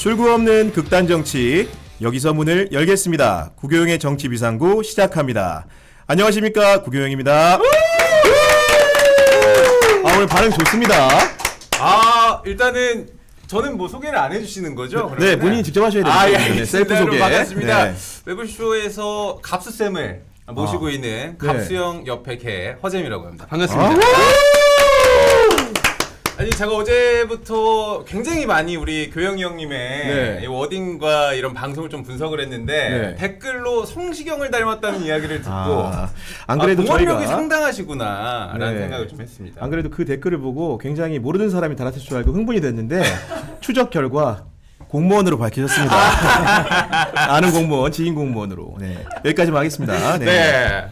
출구 없는 극단 정치, 여기서 문을 열겠습니다. 구교영의 정치 비상구 시작합니다. 안녕하십니까, 구교영입니다. 오늘 반응 좋습니다. 일단은 저는 뭐 소개를 안 해주시는 거죠? 그러면은? 네, 본인이 직접 하셔야 됩니다. 예, 셀프 소개. 반갑습니다. 네. 외부쇼에서 갑수쌤을 모시고 있는 갑수형 옆에 개 허잼이라고 합니다. 반갑습니다. 아니 제가 어제부터 굉장히 많이 우리 교영이 형님의 이 워딩과 이런 방송을 좀 분석을 했는데 댓글로 성시경을 닮았다는 이야기를 듣고 안 그래도 공헌력이 상당하시구나라는 생각을 좀 했습니다. 안 그래도 그 댓글을 보고 굉장히 모르는 사람이 달았을 줄 알고 흥분이 됐는데 추적 결과 공무원으로 밝혀졌습니다. 아는 공무원, 지인 공무원으로. 네. 여기까지만 하겠습니다. 네.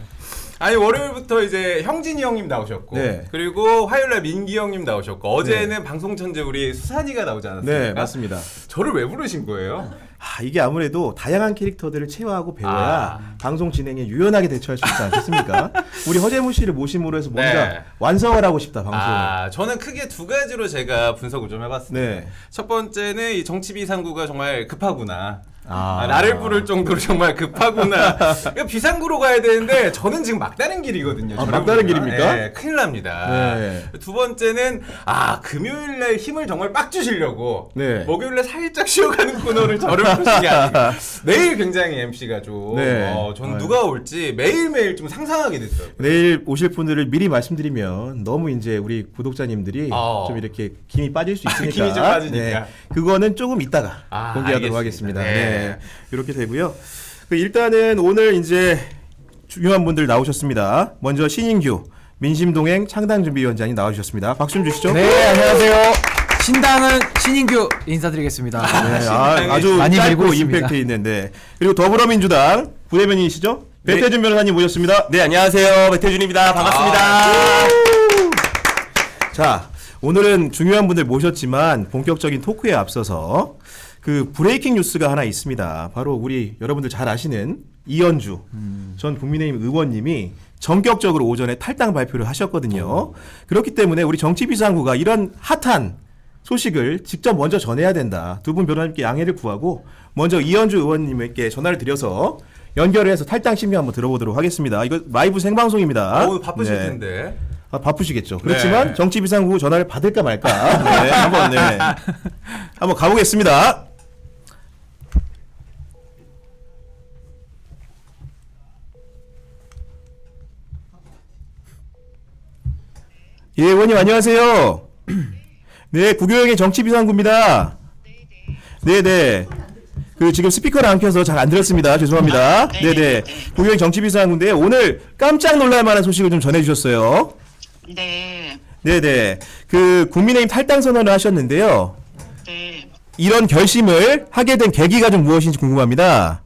아니 월요일부터 이제 형진이 형님 나오셨고 그리고 화요일날 민기 형님 나오셨고 어제는 방송 천재 우리 수산이가 나오지 않았습니까? 네, 맞습니다. 저를 왜 부르신 거예요? 이게 아무래도 다양한 캐릭터들을 체화하고 배워야 방송 진행에 유연하게 대처할 수 있지 않겠습니까? 우리 허재무 씨를 모심으로 해서 뭔가 완성을 하고 싶다, 방송을. 저는 크게 두 가지로 제가 분석을 좀 해봤습니다. 첫 번째는 이 정치 비상구가 정말 급하구나. 나를 부를 정도로 정말 급하구나. 그러니까 비상구로 가야 되는데 저는 지금 막다른 길이거든요. 막다른 길입니까? 네, 큰일 납니다. 두 번째는 금요일날 힘을 정말 빡 주시려고 목요일날 살짝 쉬어가는 코너를 저를 부르신 게 아니에요. 내일 굉장히 MC가 좀 저는 누가 올지 매일매일 좀 상상하게 됐어요. 내일 오실 분들을 미리 말씀드리면 너무 이제 우리 구독자님들이 좀 이렇게 김이 빠질 수 있으니까 김이 좀 빠지니까 그거는 조금 이따가 공개하도록 하겠습니다. 이렇게 되고요. 일단은 오늘 이제 중요한 분들 나오셨습니다. 먼저 신인규 민심동행 창당준비위원장이 나와주셨습니다. 박수 좀 주시죠. 네, 안녕하세요. 신당은 신인규 인사드리겠습니다. 아주 많이 짧고 임팩트 있는데 그리고 더불어민주당 부대변인이시죠? 배태준 변호사님 모셨습니다. 네, 안녕하세요. 배태준입니다. 반갑습니다. 자, 오늘은 중요한 분들 모셨지만 본격적인 토크에 앞서서 그 브레이킹 뉴스가 하나 있습니다. 바로 우리 여러분들 잘 아시는 이현주 전 국민의힘 의원님이 전격적으로 오전에 탈당 발표를 하셨거든요. 그렇기 때문에 우리 정치비상구가 이런 핫한 소식을 직접 먼저 전해야 된다. 두 분 변호사님께 양해를 구하고 먼저 이현주 의원님께 전화를 드려서 연결을 해서 탈당 심의 한번 들어보도록 하겠습니다. 이거 라이브 생방송입니다. 바쁘실 텐데. 바쁘시겠죠. 그렇지만 정치비상구 전화를 받을까 말까 한번 가보겠습니다. 예, 의원님 안녕하세요. 네, 구교영의 정치비상구입니다. 네네. 지금 스피커를 안 켜서 잘 안 들었습니다. 죄송합니다. 네네. 구교영 정치비상구인데 오늘 깜짝 놀랄 만한 소식을 좀 전해주셨어요. 네. 네네. 국민의힘 탈당 선언을 하셨는데요. 네. 이런 결심을 하게 된 계기가 좀 무엇인지 궁금합니다.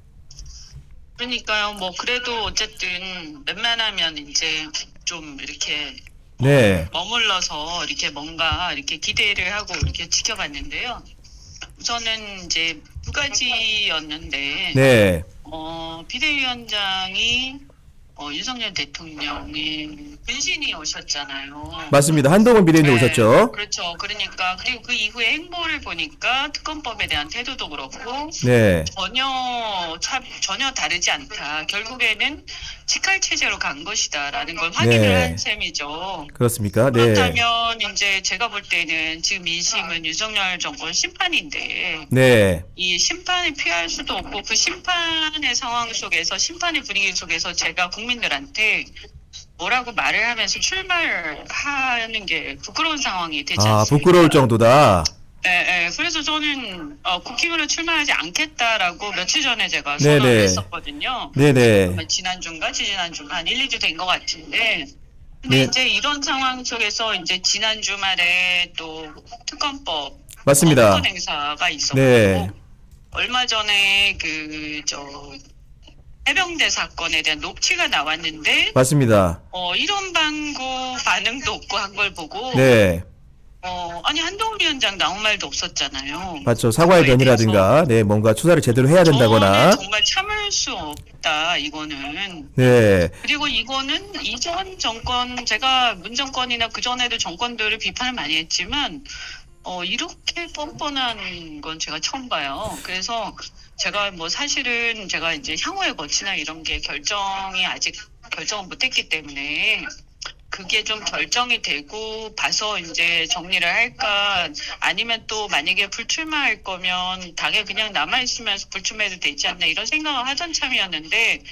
그러니까요. 뭐 그래도 어쨌든 웬만하면 이제 좀 이렇게 머물러서 이렇게 뭔가 이렇게 기대를 하고 이렇게 지켜봤는데요. 우선은 이제 두 가지였는데, 비대위원장이 윤석열 대통령의 분신이 오셨잖아요. 맞습니다. 한동훈 비대위원장 오셨죠. 그렇죠. 그러니까 그리고 그 이후에 행보를 보니까 특검법에 대한 태도도 그렇고 전혀 다르지 않다. 결국에는 직할 체제로 간 것이다라는 걸 확인을 한 셈이죠. 그렇습니까? 그렇다면 이제 제가 볼 때는 지금 민심은 윤석열 정권 심판인데 이 심판을 피할 수도 없고 그 심판의 상황 속에서 심판의 분위기 속에서 제가 국민들한테 뭐라고 말을 하면서 출마를 하는 게 부끄러운 상황이 되지 않습니까? 부끄러울 정도다. 네. 그래서 저는 국힘으로 출마하지 않겠다라고 며칠 전에 제가 선언을 했었거든요. 지난주인가 지지난주인가 한 1, 2주 된 것 같은데 근데 이제 이런 상황 속에서 이제 지난 주말에 또 특검법 맞습니다. 행사가 있었고 얼마 전에 해병대 사건에 대한 녹취가 나왔는데 맞습니다. 이런 반응도 없고 한 걸 보고 아니 한동훈 위원장 아무 말도 없었잖아요. 맞죠. 사과의 변이라든가 뭔가 수사를 제대로 해야 된다거나 정말 참을 수 없다 이거는. 그리고 이거는 이전 정권 제가 문 정권이나 그 전에도 정권들을 비판을 많이 했지만 이렇게 뻔뻔한 건 제가 처음 봐요. 그래서 제가 뭐 사실은 제가 이제 향후의 거치나 이런 게 아직 결정을 못했기 때문에 그게 좀 결정이 되고 봐서 이제 정리를 할까, 아니면 또 만약에 불출마할 거면 당에 그냥 남아있으면서 불출마해도 되지 않나 이런 생각을 하던 참이었는데,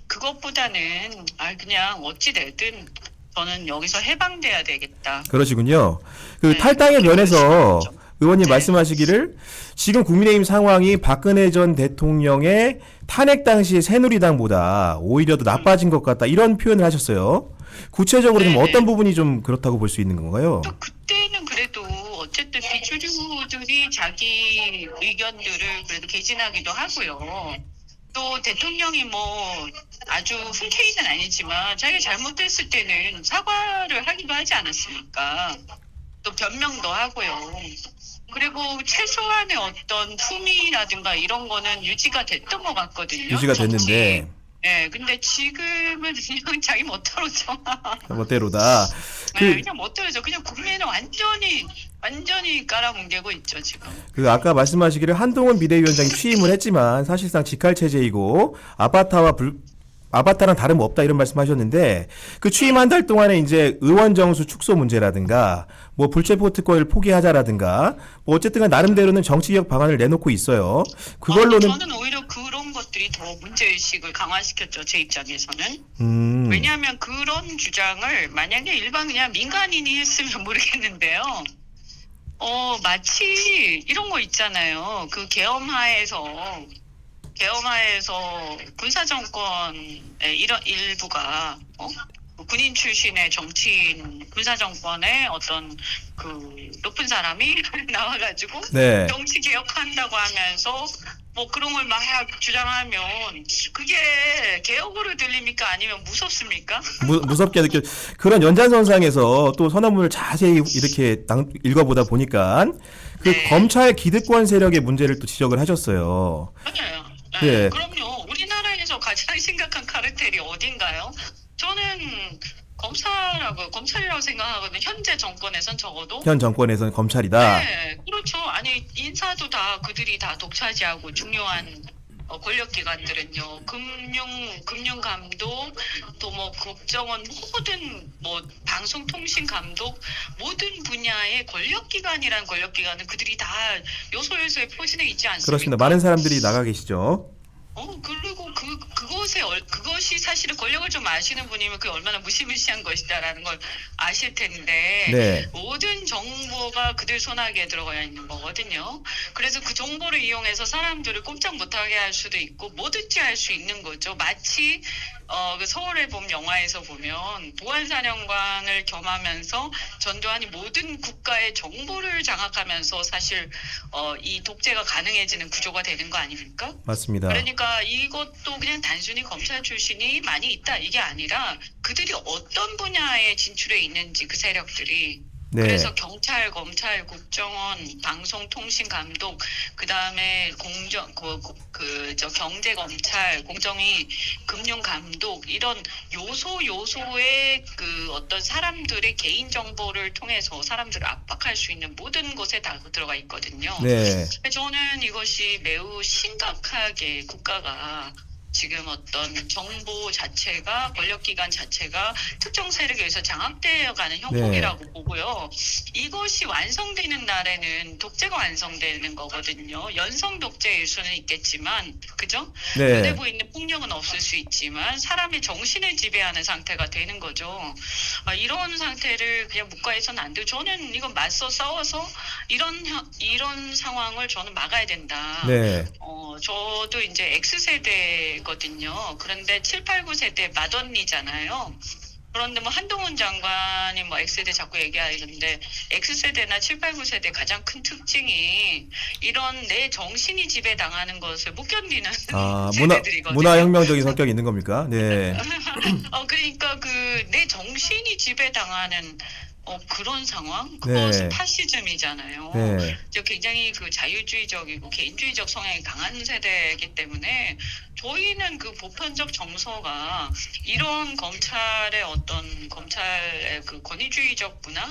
그것보다는 그냥 어찌되든 저는 여기서 해방돼야 되겠다. 그러시군요. 네, 탈당의 면에서 의원님 네. 말씀하시기를 지금 국민의힘 상황이 박근혜 전 대통령의 탄핵 당시 새누리당보다 오히려 더 나빠진 것 같다, 이런 표현을 하셨어요. 구체적으로 좀 어떤 부분이 좀 그렇다고 볼 수 있는 건가요? 또 그때는 그래도 어쨌든 비주류들이 자기 의견들을 그래도 개진하기도 하고요. 또 대통령이 뭐 아주 흔쾌히는 아니지만 자기가 잘못했을 때는 사과를 하기도 하지 않았습니까? 또 변명도 하고요. 그리고 최소한의 어떤 품위라든가 이런 거는 유지가 됐던 것 같거든요. 유지가 됐는데. 네, 근데 지금은 그냥 자기 멋대로죠. 멋대로다. 네, 그냥 멋대로죠. 그냥 국민을 완전히 깔아뭉개고 있죠, 지금. 아까 말씀하시기를 한동훈 비대위원장이 취임을 했지만 사실상 직할체제이고 아바타랑 다름없다, 이런 말씀하셨는데, 그 취임 한 달 동안에 이제 의원 정수 축소 문제라든가 뭐 불체포 특권을 포기하자라든가 뭐 어쨌든 나름대로는 정치개혁 방안을 내놓고 있어요. 그걸로는 저는 오히려 그런 것들이 더 문제의식을 강화시켰죠, 제 입장에서는. 왜냐하면 그런 주장을 만약에 일반 그냥 민간인이 했으면 모르겠는데요. 마치 이런 거 있잖아요. 그 계엄하에서 군사정권의 일부가 군인 출신의 정치인, 군사정권의 어떤 그 높은 사람이 나와가지고 네. 정치 개혁한다고 하면서 뭐 그런 걸 막 주장하면 그게 개혁으로 들립니까? 아니면 무섭습니까? 무섭게 그런 연장선상에서 또 선언문을 자세히 이렇게 읽어보다 보니까 네. 검찰 기득권 세력의 문제를 또 지적을 하셨어요. 맞아요. 네. 그럼요. 우리나라에서 가장 심각한 카르텔이 어딘가요? 저는 검찰이라고 생각하거든요. 현재 정권에선 적어도. 현 정권에서는 검찰이다. 네, 그렇죠. 아니 인사도 다 그들이 다 독차지하고 중요한 권력기관들은요. 금융감독, 또 뭐 국정원, 모든 뭐 방송통신감독, 모든 분야의 권력기관이란 권력기관은 그들이 다 요소요소에 포진해 있지 않습니까? 그렇습니다. 많은 사람들이 나가 계시죠. 그리고 그것이 사실은 권력을 좀 아시는 분이면 그게 얼마나 무시무시한 것이다라는 걸 아실 텐데, 네. 모든 정보가 그들 손아귀에 들어가 있는 거거든요. 그래서 그 정보를 이용해서 사람들을 꼼짝 못하게 할 수도 있고 뭐 듣지 할 수 있는 거죠. 마치 그 서울의 봄 영화에서 보면 보안사령관을 겸하면서 전두환이 모든 국가의 정보를 장악하면서 사실 이 독재가 가능해지는 구조가 되는 거 아닙니까? 맞습니다. 그러니까 이것도 그냥 단순히 검찰 출신이 많이 있다 이게 아니라 그들이 어떤 분야에 진출해 있는지, 그 세력들이. 네. 그래서 경찰, 검찰, 국정원, 방송통신감독, 그다음에 경제검찰, 공정위, 금융감독, 이런 요소의 그 어떤 사람들의 개인정보를 통해서 사람들을 압박할 수 있는 모든 곳에 다 들어가 있거든요. 네. 저는 이것이 매우 심각하게 국가가 지금 어떤 정보 자체가, 권력기관 자체가 특정 세력에 의해서 장악되어가는 형국이라고 보고요. 이것이 완성되는 날에는 독재가 완성되는 거거든요. 연성 독재일 수는 있겠지만, 그죠? 네. 눈에 보이는 폭력은 없을 수 있지만 사람의 정신을 지배하는 상태가 되는 거죠. 이런 상태를 그냥 묵과해서는 안 돼요. 저는 이건 맞서 싸워서 이런 상황을 저는 막아야 된다. 네. 저도 이제 X세대거든요. 그런데 7, 8, 9세대 맏언니잖아요. 그런데 뭐 한동훈 장관이 뭐 X세대 자꾸 얘기하는데, X세대나 7, 8, 9세대 가장 큰 특징이 이런 내 정신이 지배당하는 것을 못 견디는 세대들이거든요. 문화혁명적인 성격이 있는 겁니까? 네. 그러니까 내 정신이 지배당하는 그런 상황? 그것은 파시즘이잖아요. 네. 굉장히 그 자유주의적이고 개인주의적 성향이 강한 세대이기 때문에 저희는 그 보편적 정서가 이런 검찰의 그 권위주의적 문화?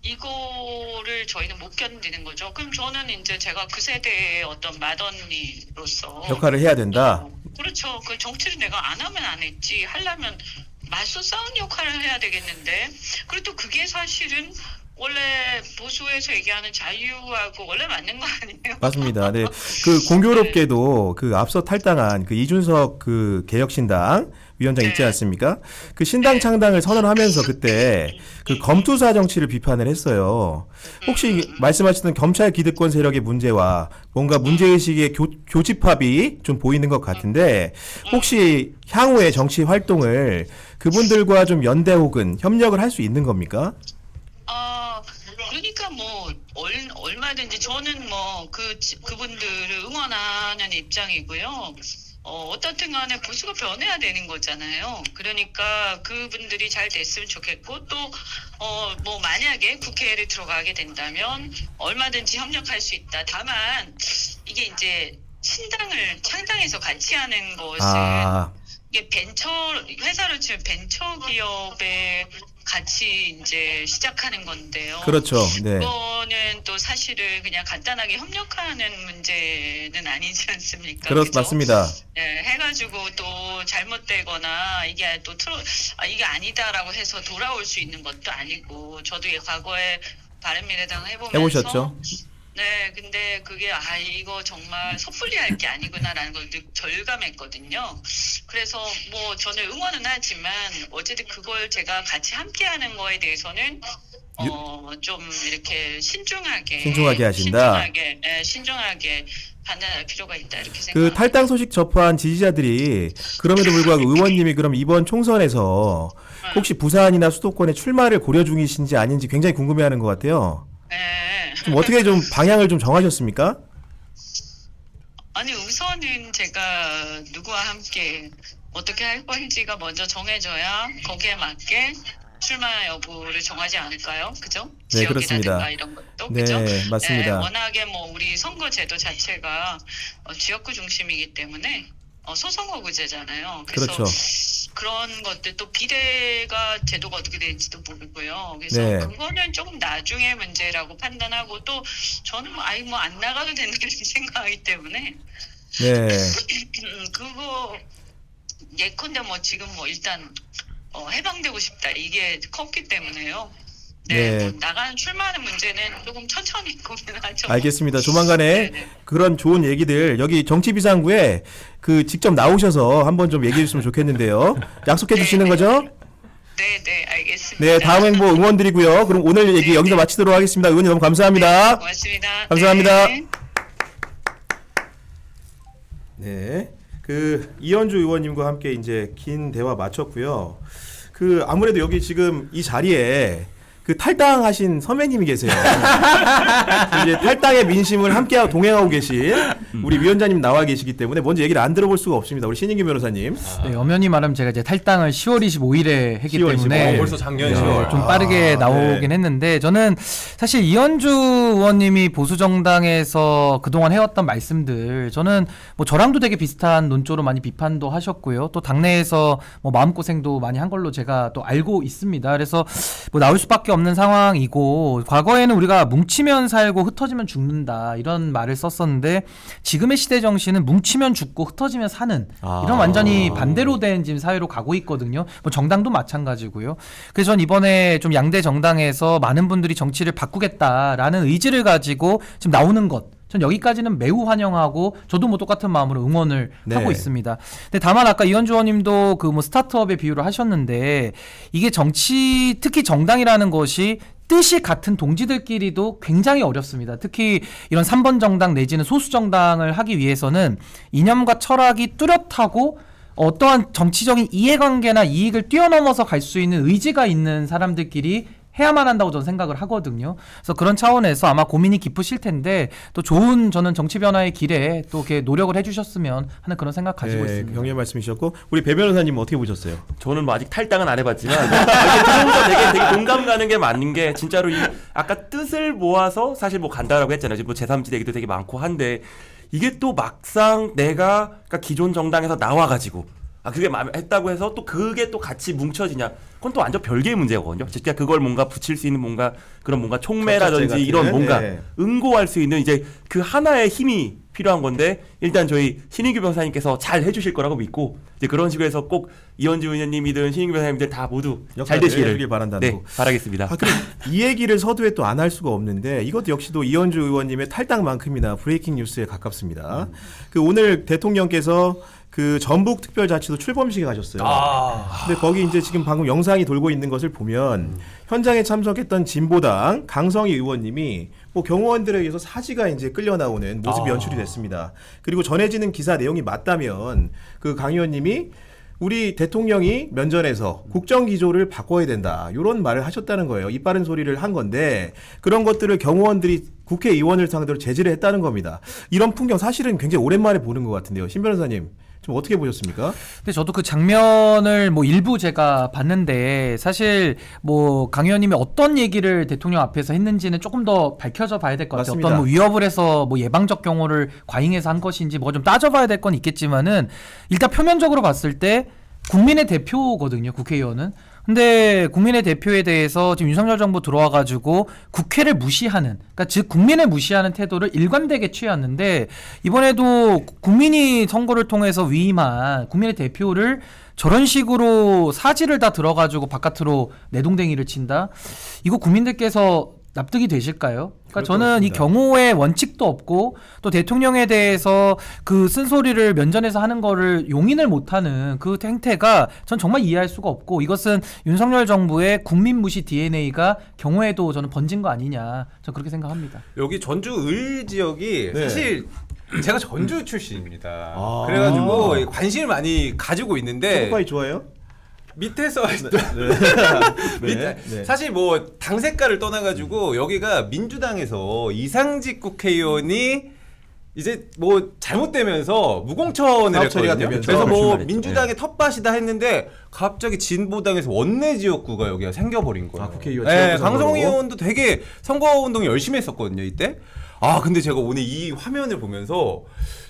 이거를 저희는 못 견디는 거죠. 그럼 저는 이제 제가 그 세대의 어떤 맏언니로서 역할을 해야 된다. 그렇죠. 그 정치를 내가 안 하면 안 했지. 하려면 맞서 싸우는 역할을 해야 되겠는데, 그래도 그게 사실은 원래 보수에서 얘기하는 자유하고 원래 맞는 거 아니에요? 맞습니다. 네. 그 공교롭게도 그 앞서 탈당한 그 이준석 그 개혁신당 위원장 있지 않습니까? 그 신당 창당을 선언하면서 그때 그 검투사 정치를 비판을 했어요. 혹시 말씀하셨던 검찰 기득권 세력의 문제와 뭔가 문제의식의 교집합이 좀 보이는 것 같은데, 혹시 향후에 정치 활동을 그분들과 좀 연대 혹은 협력을 할 수 있는 겁니까? 그러니까 뭐 얼마든지 저는 뭐 그분들을 응원하는 입장이고요. 어떻든 간에 보수가 변해야 되는 거잖아요. 그러니까 그분들이 잘 됐으면 좋겠고, 또 뭐 만약에 국회를 들어가게 된다면 얼마든지 협력할 수 있다. 다만 이게 이제 신당을 창당해서 같이 하는 것은 이게 회사를 치면 벤처기업에 같이 이제 시작하는 건데요. 그렇죠. 네. 그거는 또 사실은 그냥 간단하게 협력하는 문제는 아니지 않습니까? 맞습니다. 네, 해가지고 또 잘못되거나 이게 또 이게 아니다라고 해서 돌아올 수 있는 것도 아니고, 저도 과거에 바른미래당 해보셨죠? 네, 근데 그게 이거 정말 섣불리 할 게 아니구나라는 걸 절감했거든요. 그래서 뭐 저는 응원은 하지만 어쨌든 그걸 제가 같이 함께하는 거에 대해서는 좀 이렇게 신중하게 하신다. 신중하게 판단할 필요가 있다, 이렇게 생각합니다. 그 탈당 소식 접한 지지자들이 그럼에도 불구하고 의원님이 그럼 이번 총선에서 혹시 부산이나 수도권에 출마를 고려 중이신지 아닌지 굉장히 궁금해하는 것 같아요. 네. 좀 어떻게 좀 방향을 좀 정하셨습니까? 아니, 우선은 제가 누구와 함께 어떻게 할 건지가 먼저 정해져야 거기에 맞게 출마 여부를 정하지 않을까요? 그죠? 네, 그렇습니다. 이런 것도. 네, 그죠? 맞습니다. 네, 워낙에 뭐 우리 선거제도 자체가 지역구 중심이기 때문에 소선거구제잖아요. 그래서 그렇죠. 그런 것들, 또 비례가 제도가 어떻게 되는지도 모르고요. 그래서 네. 그거는 조금 나중에 문제라고 판단하고, 또 저는 안 나가도 된다는 생각하기 때문에 네. 그거 예컨대 뭐 지금 뭐 일단 해방되고 싶다, 이게 컸기 때문에요. 네, 뭐 나가는 출마하는 문제는 조금 천천히 고민하죠. 알겠습니다. 조만간에 네네. 그런 좋은 얘기들 여기 정치비상구에 그 직접 나오셔서 한번 좀 얘기해 주시면 좋겠는데요. 약속해 주시는 거죠? 네, 알겠습니다. 네, 다음 행보 응원드리고요. 그럼 오늘 얘기 여기서 마치도록 하겠습니다. 의원님 너무 감사합니다. 네, 고맙습니다. 감사합니다. 네. 네, 그 이현주 의원님과 함께 이제 긴 대화 마쳤고요. 그 아무래도 여기 지금 이 자리에 그 탈당하신 선배님이 계세요. 이제 탈당의 민심을 함께하고 동행하고 계신 우리 위원장님 나와 계시기 때문에 먼저 얘기를 안 들어볼 수가 없습니다. 우리 신인규 변호사님. 네, 엄연히 말하면 제가 이제 탈당을 10월 25일에 했기 10월 때문에 25일. 벌써 작년 10월. 좀 빠르게 나오긴 했는데, 저는 사실 이현주 의원님이 보수정당에서 그동안 해왔던 말씀들, 저는 뭐 저랑도 되게 비슷한 논조로 많이 비판도 하셨고요. 또 당내에서 뭐 마음고생도 많이 한 걸로 제가 또 알고 있습니다. 그래서 뭐 나올 수밖에 없는 상황이고, 과거에는 우리가 뭉치면 살고 흩어지면 죽는다 이런 말을 썼었는데, 지금의 시대 정신은 뭉치면 죽고 흩어지면 사는 이런 완전히 반대로 된 지금 사회로 가고 있거든요. 뭐 정당도 마찬가지고요. 그래서 전 이번에 좀 양대 정당에서 많은 분들이 정치를 바꾸겠다라는 의지를 가지고 지금 나오는 것, 전 여기까지는 매우 환영하고 저도 뭐 똑같은 마음으로 응원을 하고 있습니다. 근데 다만 아까 이현주 의원님도 그 뭐 스타트업의 비유를 하셨는데, 이게 정치, 특히 정당이라는 것이 뜻이 같은 동지들끼리도 굉장히 어렵습니다. 특히 이런 3번 정당 내지는 소수 정당을 하기 위해서는 이념과 철학이 뚜렷하고 어떠한 정치적인 이해관계나 이익을 뛰어넘어서 갈 수 있는 의지가 있는 사람들끼리 해야만 한다고 저는 생각을 하거든요. 그래서 그런 차원에서 아마 고민이 깊으실 텐데 또 좋은 저는 정치 변화의 길에 또 이렇게 노력을 해주셨으면 하는 그런 생각 가지고 있습니다. 경례 말씀이셨고 우리 배 변호사님 어떻게 보셨어요? 저는 뭐 아직 탈당은 안 해봤지만 이게 되게 공감 가는 게 맞는 게 진짜로 이 아까 뜻을 모아서 사실 뭐 간다라고 했잖아요. 지금 뭐 제3지대 얘기도 되게 많고 한데 이게 또 막상 내가 그러니까 기존 정당에서 나와가지고 그게 했다고 해서 또 그게 또 같이 뭉쳐지냐? 그건 또 완전 별개의 문제거든요. 진짜 그걸 뭔가 붙일 수 있는 뭔가 그런 뭔가 촉매라든지 이런 뭔가 응고할 수 있는 이제 그 하나의 힘이 필요한 건데 일단 저희 신인규 변호사님께서 잘 해주실 거라고 믿고 이제 그런 식으로 해서 꼭 이현주 의원님이든 신인규 변호사님들 다 모두 잘 되시기를 바란다는 네, 바라겠습니다. 그럼 이 얘기를 서두에 또 안 할 수가 없는데 이것도 역시도 이현주 의원님의 탈당만큼이나 브레이킹 뉴스에 가깝습니다. 그 오늘 대통령께서 그 전북 특별자치도 출범식에 가셨어요. 근데 거기 이제 지금 방금 영상이 돌고 있는 것을 보면 현장에 참석했던 진보당 강성희 의원님이 뭐 경호원들에 의해서 사지가 이제 끌려 나오는 모습이 연출이 됐습니다. 그리고 전해지는 기사 내용이 맞다면 그 강 의원님이 우리 대통령이 면전에서 국정기조를 바꿔야 된다 이런 말을 하셨다는 거예요. 입 바른 소리를 한 건데 그런 것들을 경호원들이 국회의원을 상대로 제지를 했다는 겁니다. 이런 풍경 사실은 굉장히 오랜만에 보는 것 같은데요. 신 변호사님 좀 어떻게 보셨습니까? 근데 저도 그 장면을 뭐 일부 제가 봤는데 사실 뭐 강 의원님이 어떤 얘기를 대통령 앞에서 했는지는 조금 더 밝혀져 봐야 될 것 같아요. 어떤 뭐 위협을 해서 뭐 예방적 경호를 과잉해서 한 것인지 뭐 좀 따져봐야 될 건 있겠지만은 일단 표면적으로 봤을 때 국민의 대표거든요, 국회의원은. 근데 국민의 대표에 대해서 지금 윤석열 정부 들어와가지고 국회를 무시하는, 그러니까 즉 국민을 무시하는 태도를 일관되게 취했는데 이번에도 국민이 선거를 통해서 위임한 국민의 대표를 저런 식으로 사지를 다 들어가지고 바깥으로 내동댕이를 친다? 이거 국민들께서 납득이 되실까요? 그러니까 저는 이 경호의 원칙도 없고 또 대통령에 대해서 그 쓴소리를 면전에서 하는 거를 용인을 못하는 그 행태가 전 정말 이해할 수가 없고 이것은 윤석열 정부의 국민 무시 DNA가 경호에도 저는 번진 거 아니냐 저는 그렇게 생각합니다. 여기 전주 을 지역이 사실 제가 전주 출신입니다. 그래가지고 관심을 많이 가지고 있는데 초코파이 좋아해요? 밑에서 사실 뭐 당 색깔을 떠나가지고 여기가 민주당에서 이상직 국회의원이 이제 뭐 잘못되면서 무공천을 했거든요. 그래서 뭐 민주당의 텃밭이다 했는데 갑자기 진보당에서 원내 지역구가 여기가 생겨버린 거예요. 국회의원. 네, 강성희 의원도 되게 선거운동 열심히 했었거든요 이때. 근데 제가 오늘 이 화면을 보면서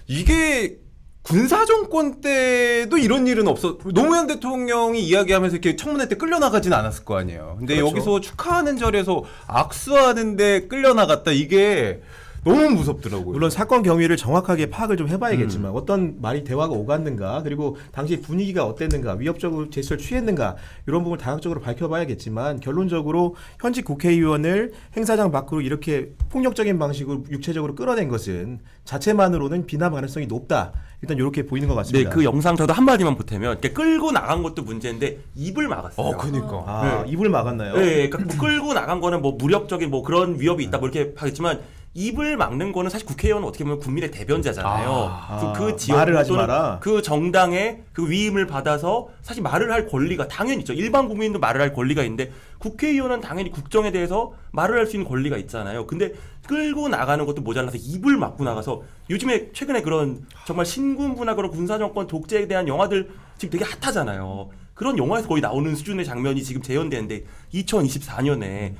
이게 군사정권 때도 이런 일은 노무현 대통령이 이야기하면서 이렇게 청문회 때 끌려나가진 않았을 거 아니에요. 근데 여기서 축하하는 자리에서 악수하는데 끌려나갔다. 이게 너무 무섭더라고요. 물론 사건 경위를 정확하게 파악을 좀 해봐야겠지만 어떤 말이 대화가 오갔는가 그리고 당시 분위기가 어땠는가 위협적으로 제스처를 취했는가 이런 부분을 다각적으로 밝혀봐야겠지만 결론적으로 현직 국회의원을 행사장 밖으로 이렇게 폭력적인 방식으로 육체적으로 끌어낸 것은 자체만으로는 비난 가능성이 높다. 일단 이렇게 보이는 것 같습니다. 네, 그 영상 저도 한마디만 보태면 끌고 나간 것도 문제인데 입을 막았어요. 그러니까. 입을 막았나요? 네, 그러니까 뭐 끌고 나간 거는 뭐 무력적인 뭐 그런 위협이 있다 뭐 이렇게 하겠지만 입을 막는 거는 사실 국회의원은 어떻게 보면 국민의 대변자잖아요. 그 지역 말을 하지 마라. 그 정당의 그 위임을 받아서 사실 말을 할 권리가 당연히 있죠. 일반 국민도 말을 할 권리가 있는데 국회의원은 당연히 국정에 대해서 말을 할 수 있는 권리가 있잖아요. 근데 끌고 나가는 것도 모자라서 입을 막고 나가서 요즘에 최근에 그런 정말 신군부나 그런 군사정권 독재에 대한 영화들 지금 되게 핫하잖아요. 그런 영화에서 거의 나오는 수준의 장면이 지금 재현되는데 2024년에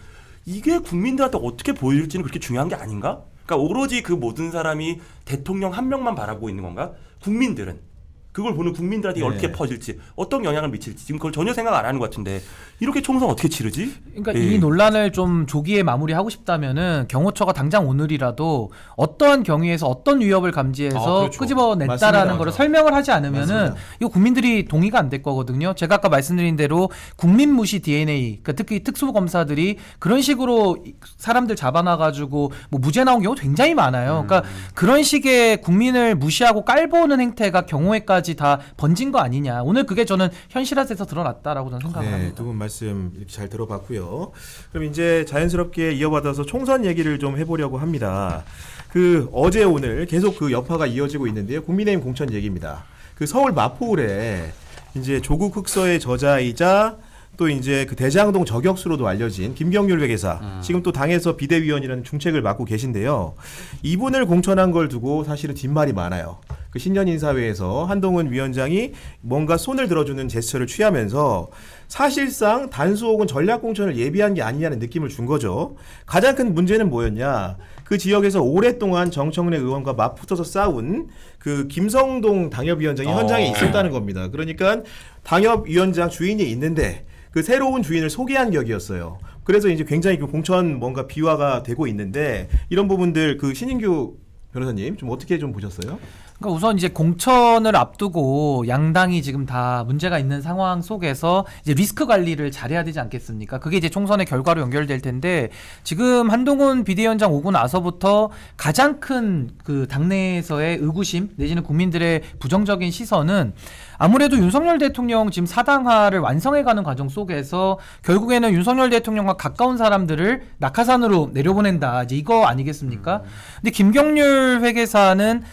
이게 국민들한테 어떻게 보일지는 그렇게 중요한 게 아닌가? 그러니까 오로지 그 모든 사람이 대통령 한 명만 바라보고 있는 건가? 국민들은 그걸 보는 국민들한테 어떻게 퍼질지 어떤 영향을 미칠지 지금 그걸 전혀 생각 안 하는 것 같은데 이렇게 총선 어떻게 치르지? 그러니까 이 논란을 좀 조기에 마무리하고 싶다면은 경호처가 당장 오늘이라도 어떠한 경위에서 어떤 위협을 감지해서 끄집어냈다라는 거를 설명을 하지 않으면은 이거 국민들이 동의가 안 될 거거든요. 제가 아까 말씀드린 대로 국민 무시 DNA, 그러니까 특히 특수검사들이 그런 식으로 사람들 잡아놔가지고 뭐 무죄 나온 경우 굉장히 많아요. 그러니까 그런 식의 국민을 무시하고 깔보는 행태가 경호에까지 다 번진 거 아니냐. 오늘 그게 저는 현실화돼서 드러났다라고 저는 생각을 합니다. 두 분 말씀 이렇게 잘 들어봤고요. 그럼 이제 자연스럽게 이어받아서 총선 얘기를 좀 해보려고 합니다. 그 어제 오늘 계속 그 여파가 이어지고 있는데요. 국민의힘 공천 얘기입니다. 그 서울 마포울에 이제 조국 흑서의 저자이자 또 이제 그 대장동 저격수로도 알려진 김경률 회계사 지금 또 당에서 비대위원이라는 중책을 맡고 계신데요. 이분을 공천한 걸 두고 사실은 뒷말이 많아요. 그 신년 인사회에서 한동훈 위원장이 뭔가 손을 들어주는 제스처를 취하면서 사실상 단수 혹은 전략 공천을 예비한 게 아니냐는 느낌을 준 거죠. 가장 큰 문제는 뭐였냐? 그 지역에서 오랫동안 정청래 의원과 맞붙어서 싸운 그 김성동 당협위원장이 현장에 있었다는 겁니다. 그러니까 당협위원장 주인이 있는데 그 새로운 주인을 소개한 격이었어요. 그래서 이제 굉장히 그 공천 뭔가 비화가 되고 있는데 이런 부분들 그 신인규 변호사님 좀 어떻게 좀 보셨어요? 그러니까 우선 이제 공천을 앞두고 양당이 지금 다 문제가 있는 상황 속에서 이제 리스크 관리를 잘해야 되지 않겠습니까? 그게 이제 총선의 결과로 연결될 텐데 지금 한동훈 비대위원장 오고 나서부터 가장 큰 그 당내에서의 의구심 내지는 국민들의 부정적인 시선은 아무래도 윤석열 대통령 지금 사당화를 완성해가는 과정 속에서 결국에는 윤석열 대통령과 가까운 사람들을 낙하산으로 내려보낸다. 이제 이거 아니겠습니까? 근데 김경률 회계사는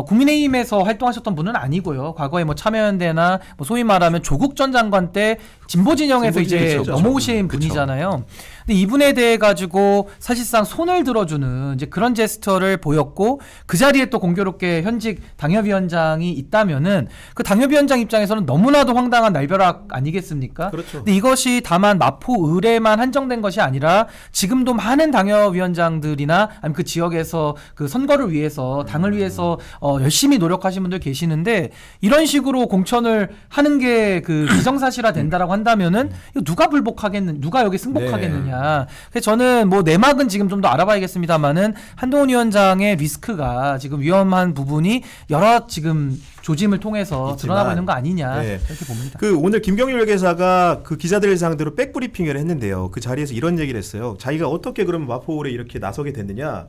국민의힘에서 활동하셨던 분은 아니고요. 과거에 뭐 참여연대나 뭐 소위 말하면 조국 전 장관 때 진보 진영에서 이제 넘어오신 분이잖아요. 근데 이분에 대해 가지고 사실상 손을 들어주는 이제 그런 제스처를 보였고 그 자리에 또 공교롭게 현직 당협위원장이 있다면은 그 당협위원장 입장에서는 너무나도 황당한 날벼락 아니겠습니까? 그렇죠. 근데 이것이 다만 마포 의뢰만 한정된 것이 아니라 지금도 많은 당협위원장들이나 아니면 그 지역에서 그 선거를 위해서 당을 위해서 열심히 노력하신 분들 계시는데 이런 식으로 공천을 하는 게 그 기정사실화 된다라고 한다면은 이거 누가 불복하겠는, 누가 여기 승복하겠느냐. 그래서 저는 뭐 내막은 지금 좀 더 알아봐야겠습니다만은 한동훈 위원장의 리스크가 지금 위험한 부분이 여러 지금 조짐을 통해서 드러나고 있는 거 아니냐 이렇게 봅니다. 그 오늘 김경률 회계사가 그 기자들을 상대로 백브리핑을 했는데요. 그 자리에서 이런 얘기를 했어요. 자기가 어떻게 그러면 마포울에 이렇게 나서게 됐느냐.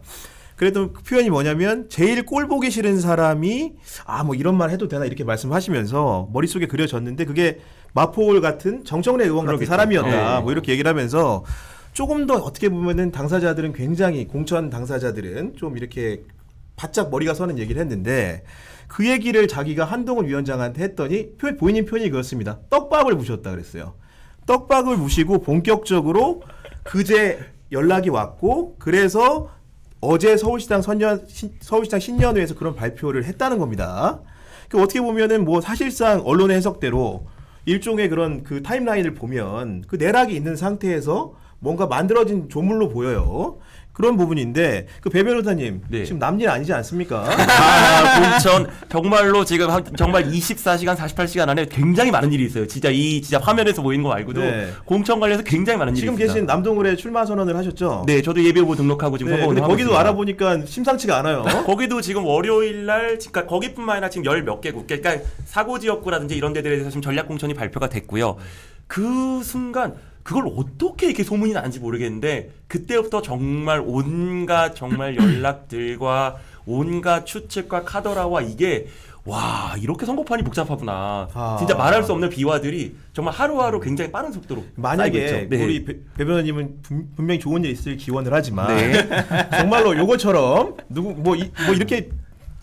그래도 그 표현이 뭐냐면 제일 꼴 보기 싫은 사람이 뭐 이런 말 해도 되나 이렇게 말씀하시면서 머릿속에 그려졌는데 그게 마포울 같은 정청래 의원 같은 사람이었다. 뭐 이렇게 얘기를 하면서 조금 더 어떻게 보면은 당사자들은 굉장히 공천 당사자들은 좀 이렇게 바짝 머리가 서는 얘기를 했는데 그 얘기를 자기가 한동훈 위원장한테 했더니 본인 표현이 그렇습니다. 떡밥을 부셨다 그랬어요. 떡밥을 부시고 본격적으로 그제 연락이 왔고 그래서 어제 서울시당 신년회에서 그런 발표를 했다는 겁니다. 그 어떻게 보면은 뭐 사실상 언론의 해석대로 일종의 그런 그 타임라인을 보면 그 내락이 있는 상태에서 뭔가 만들어진 조물로 보여요. 그런 부분인데 그 배 변호사님 지금 남일 아니지 않습니까? 공천 정말로 지금 정말 24시간 48시간 안에 굉장히 많은 일이 있어요. 진짜 화면에서 보이는 거 말고도 공천 관련해서 굉장히 많은 일이 있습니다. 지금 계신 남동울에 출마 선언을 하셨죠? 네, 저도 예비후보 등록하고 지금 선거운동 하고 거기도 있습니다. 알아보니까 심상치가 않아요. 거기도 지금 월요일 날 그러니까 거기뿐만 아니라 지금 10몇 개국 그러니까 사고 지역구라든지 이런 데들에 대해서 지금 전략 공천이 발표가 됐고요. 그 순간 그걸 어떻게 이렇게 소문이 나는지 모르겠는데 그때부터 정말 온갖 정말 연락들과 온갖 추측과 카더라와 이게 와 이렇게 선거판이 복잡하구나. 진짜 말할 수 없는 비화들이 정말 하루하루 굉장히 빠른 속도로 만약에 우리 배 변호사님은 분명히 좋은 일 있을 기원을 하지만 정말로 요거처럼 뭐 이렇게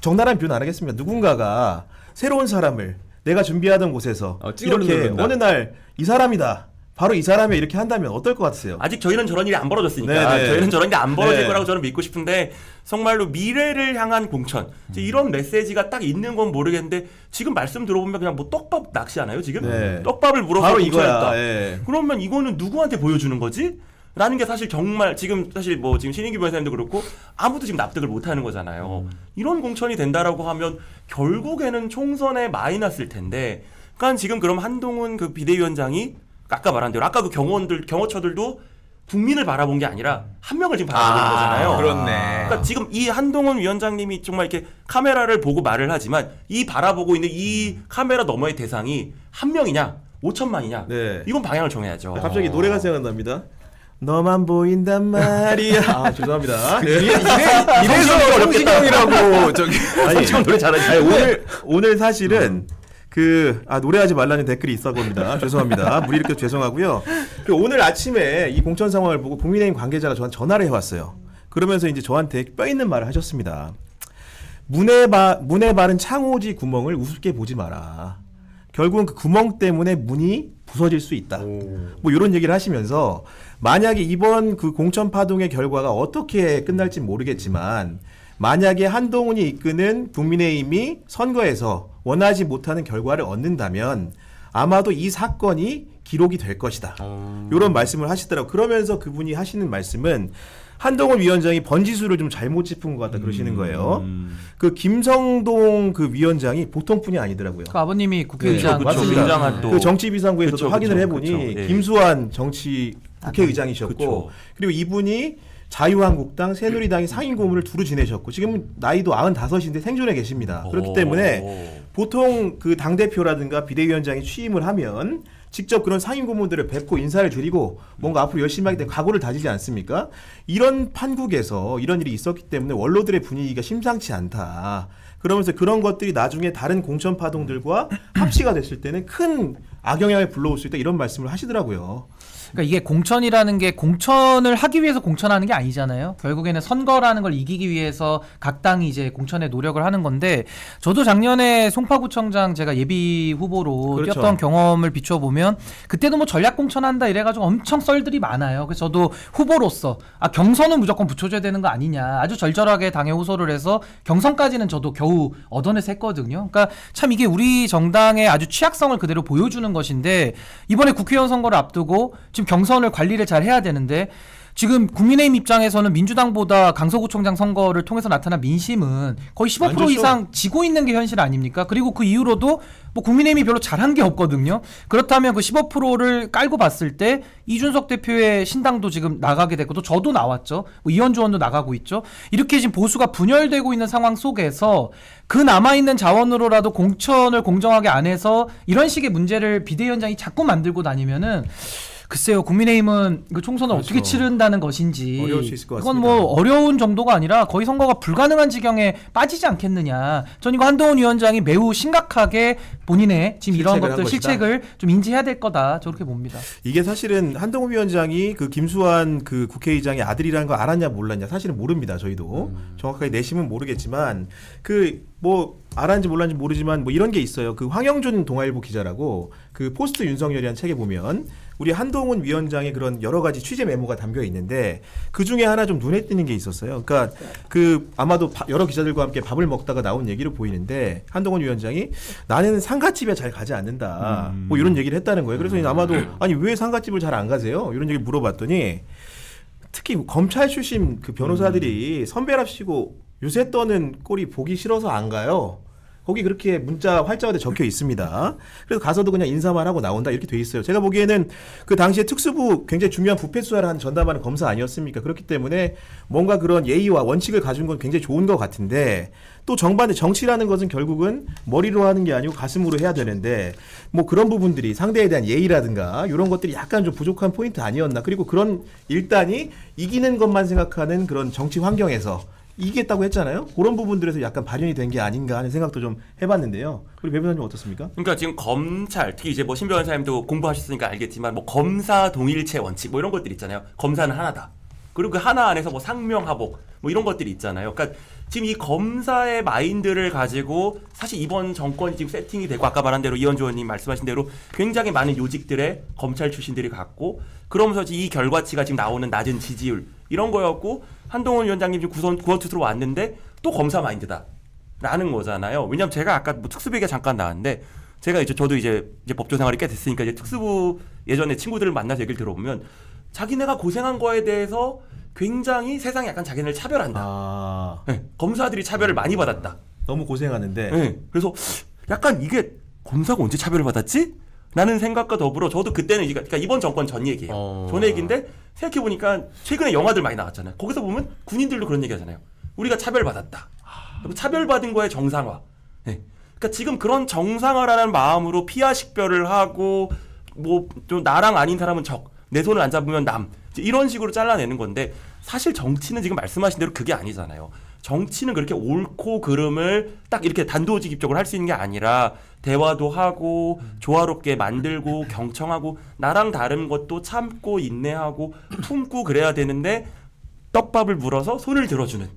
적나라한 표현 안 하겠습니다. 누군가가 새로운 사람을 내가 준비하던 곳에서 이렇게 어느 날 이 사람이다. 바로 이 사람이 이렇게 한다면 어떨 것 같으세요? 아직 저희는 저런 일이 안 벌어졌으니까 저희는 저런 일이 안 벌어질 거라고 저는 믿고 싶은데 정말로 미래를 향한 공천 이런 메시지가 딱 있는 건 모르겠는데 지금 말씀 들어보면 그냥 뭐 떡밥 낚시하나요 지금? 떡밥을 물어서 공천했다. 그러면 이거는 누구한테 보여주는 거지? 라는 게 사실 정말 지금 사실 뭐 지금 신인규 변호사님도 그렇고 아무도 지금 납득을 못하는 거잖아요. 이런 공천이 된다라고 하면 결국에는 총선에 많이 났을 텐데 그러니까 지금 그럼 한동훈 그 비대위원장이 아까 말한 대로 아까 그 경호처들도 국민을 바라본 게 아니라 한 명을 지금 바라보는 거잖아요. 그렇네. 그러니까 지금 이 한동훈 위원장님이 정말 이렇게 카메라를 보고 말을 하지만 이 바라보고 있는 이 카메라 너머의 대상이 한 명이냐 5천만이냐 이건 방향을 정해야죠. 갑자기 노래가 생각납니다. 너만 보인단 말이야. 죄송합니다. 이래서 성시경이라고 저기 성시경 노래 잘하지. 오늘 사실은 노래하지 말라는 댓글이 있어 봅니다. 죄송합니다. 무리 일으켜 죄송하고요. 오늘 아침에 이 공천 상황을 보고 국민의힘 관계자가 저한테 전화를 해왔어요. 그러면서 이제 저한테 뼈 있는 말을 하셨습니다. 문에 바른 창호지 구멍을 우습게 보지 마라. 결국은 그 구멍 때문에 문이 부서질 수 있다. 뭐 이런 얘기를 하시면서 만약에 이번 그 공천 파동의 결과가 어떻게 끝날지 모르겠지만 만약에 한동훈이 이끄는 국민의힘이 선거에서 원하지 못하는 결과를 얻는다면 아마도 이 사건이 기록이 될 것이다. 이런 말씀을 하시더라고요. 그러면서 그분이 하시는 말씀은 한동훈 위원장이 번지수를 좀 잘못 짚은 것 같다 그러시는 거예요. 그 김성동 그 위원장이 보통 분이 아니더라고요. 그 아버님이 국회의장 네, 맞습니다. 그 정치비상구에서도 확인을 해보니 네. 김수환 정치 국회의장이셨고 그리고 이분이 자유한국당, 새누리당이 상임고문을 두루 지내셨고 지금은 나이도 95인데 생존해 계십니다. 그렇기 때문에 보통 그 당대표라든가 비대위원장이 취임을 하면 직접 그런 상임고문들을 뵙고 인사를 드리고 뭔가 앞으로 열심히 하기 때문에 각오를 다지지 않습니까? 이런 판국에서 이런 일이 있었기 때문에 원로들의 분위기가 심상치 않다. 그러면서 그런 것들이 나중에 다른 공천 파동들과 합치가 됐을 때는 큰 악영향을 불러올 수 있다 이런 말씀을 하시더라고요. 그러니까 이게 공천이라는 게 공천을 하기 위해서 공천하는 게 아니잖아요. 결국에는 선거라는 걸 이기기 위해서 각 당이 이제 공천에 노력을 하는 건데 저도 작년에 송파구청장 제가 예비 후보로 그렇죠. 뛰었던 경험을 비춰보면 그때도 뭐 전략 공천한다 이래가지고 엄청 썰들이 많아요. 그래서 저도 후보로서 경선은 무조건 붙여줘야 되는 거 아니냐 아주 절절하게 당에 호소를 해서 경선까지는 저도 겨우 얻어내서 했거든요. 그러니까 참 이게 우리 정당의 아주 취약성을 그대로 보여주는 것인데 이번에 국회의원 선거를 앞두고 지금 경선을 관리를 잘 해야 되는데 지금 국민의힘 입장에서는 민주당보다 강서구청장 선거를 통해서 나타난 민심은 거의 15% 이상 지고 있는 게 현실 아닙니까? 그리고 그 이후로도 뭐 국민의힘이 별로 잘한 게 없거든요. 그렇다면 그 15%를 깔고 봤을 때 이준석 대표의 신당도 지금 나가게 됐고 또 저도 나왔죠. 뭐 이현주 의원도 나가고 있죠. 이렇게 지금 보수가 분열되고 있는 상황 속에서 그 남아있는 자원으로라도 공천을 공정하게 안 해서 이런 식의 문제를 비대위원장이 자꾸 만들고 다니면은 글쎄요, 국민의힘은 그 총선을 그렇죠. 어떻게 치른다는 것인지 어려울 수 있을 것 이건 같습니다. 뭐 어려운 정도가 아니라 거의 선거가 불가능한 지경에 빠지지 않겠느냐. 전 이거 한동훈 위원장이 매우 심각하게 본인의 지금 이런 것들 실책을 좀 인지해야 될 거다. 저렇게 봅니다. 이게 사실은 한동훈 위원장이 그 김수환 그 국회의장의 아들이라는 거 알았냐 몰랐냐 사실은 모릅니다. 저희도 정확하게 내심은 모르겠지만 그 뭐 알았는지 몰랐는지 모르지만 뭐 이런 게 있어요. 그 황영준 동아일보 기자라고 그 포스트 윤석열이라는 책에 보면 우리 한동훈 위원장의 그런 여러 가지 취재 메모가 담겨 있는데 그 중에 하나 좀 눈에 띄는 게 있었어요. 그러니까 그 아마도 여러 기자들과 함께 밥을 먹다가 나온 얘기로 보이는데 한동훈 위원장이 나는 상가집에 잘 가지 않는다. 뭐 이런 얘기를 했다는 거예요. 그래서 아마도 아니 왜 상가집을 잘 안 가세요? 이런 얘기 물어봤더니 특히 검찰 출신 그 변호사들이 선배랍시고 요새 떠는 꼴이 보기 싫어서 안 가요. 거기 그렇게 문자 활자화돼 적혀 있습니다. 그래서 가서도 그냥 인사만 하고 나온다 이렇게 돼 있어요. 제가 보기에는 그 당시에 특수부 굉장히 중요한 부패 수사를 한 전담하는 검사 아니었습니까? 그렇기 때문에 뭔가 그런 예의와 원칙을 가진 건 굉장히 좋은 것 같은데 또 정반대 정치라는 것은 결국은 머리로 하는 게 아니고 가슴으로 해야 되는데 뭐 그런 부분들이 상대에 대한 예의라든가 이런 것들이 약간 좀 부족한 포인트 아니었나. 그리고 그런 일단이 이기는 것만 생각하는 그런 정치 환경에서 이기겠다고 했잖아요. 그런 부분들에서 약간 발현이 된 게 아닌가 하는 생각도 좀 해봤는데요. 우리 배 변호사님 어떻습니까? 그러니까 지금 검찰, 특히 이제 뭐 신 변호사님도 공부하셨으니까 알겠지만 뭐 검사 동일체 원칙 뭐 이런 것들 있잖아요. 검사는 하나다. 그리고 그 하나 안에서 뭐 상명하복 뭐 이런 것들이 있잖아요. 그러니까 지금 이 검사의 마인드를 가지고 사실 이번 정권이 지금 세팅이 되고 아까 말한 대로 이현주 의원님 말씀하신 대로 굉장히 많은 요직들의 검찰 출신들이 갖고 그러면서 이 결과치가 지금 나오는 낮은 지지율 이런 거였고 한동훈 위원장님 지금 구원투수로 왔는데 또 검사 마인드다라는 거잖아요. 왜냐하면 제가 아까 뭐 특수부 얘기가 잠깐 나왔는데 제가 이제 저도 이제 법조 생활이 꽤 됐으니까 이제 특수부 예전에 친구들을 만나서 얘기를 들어보면 자기네가 고생한 거에 대해서 굉장히 세상이 약간 자기네를 차별한다. 네, 검사들이 차별을 많이 받았다. 너무 고생하는데. 네, 그래서 약간 이게 검사가 언제 차별을 받았지? 라는 생각과 더불어 저도 그때는 그러니까 이번 정권 전 얘기예요. 전 얘기인데 생각해보니까 최근에 영화들 많이 나왔잖아요. 거기서 보면 군인들도 그런 얘기 하잖아요. 우리가 차별받았다. 차별받은 거의 정상화. 네. 그러니까 지금 그런 정상화라는 마음으로 피하 식별을 하고 뭐 좀 나랑 아닌 사람은 적, 내 손을 안 잡으면 남 이런 식으로 잘라내는 건데 사실 정치는 지금 말씀하신 대로 그게 아니잖아요. 정치는 그렇게 옳고 그름을 딱 이렇게 단도직입적으로 할 수 있는 게 아니라 대화도 하고 조화롭게 만들고 경청하고 나랑 다른 것도 참고 인내하고 품고 그래야 되는데 떡밥을 물어서 손을 들어주는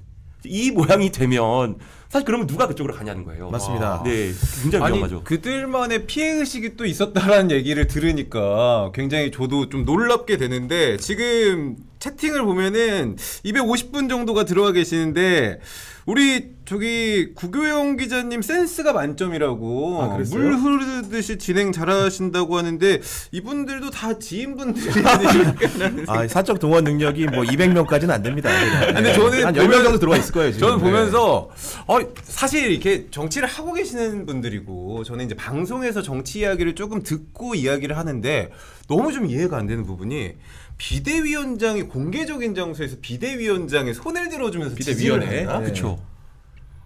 이 모양이 되면 사실 그러면 누가 그쪽으로 가냐는 거예요. 맞습니다. 네, 굉장히 위험하죠. 그들만의 피해 의식이 또 있었다라는 얘기를 들으니까 굉장히 저도 좀 놀랍게 되는데 지금 채팅을 보면은 250분 정도가 들어와 계시는데 우리 저기 구교영 기자님 센스가 만점이라고 물 흐르듯이 진행 잘하신다고 하는데 이분들도 다 지인분들이 사적 동원 능력이 뭐 200명까지는 안 됩니다. 근데 저는 한 10명 정도 들어와 있을 거예요. 지금. 저는 보면서 사실 이렇게 정치를 하고 계시는 분들이고 저는 이제 방송에서 정치 이야기를 조금 듣고 이야기를 하는데 너무 좀 이해가 안 되는 부분이 비대위원장이 공개적인 장소에서 비대위원장의 손을 들어주면서 비대위원회 그렇죠.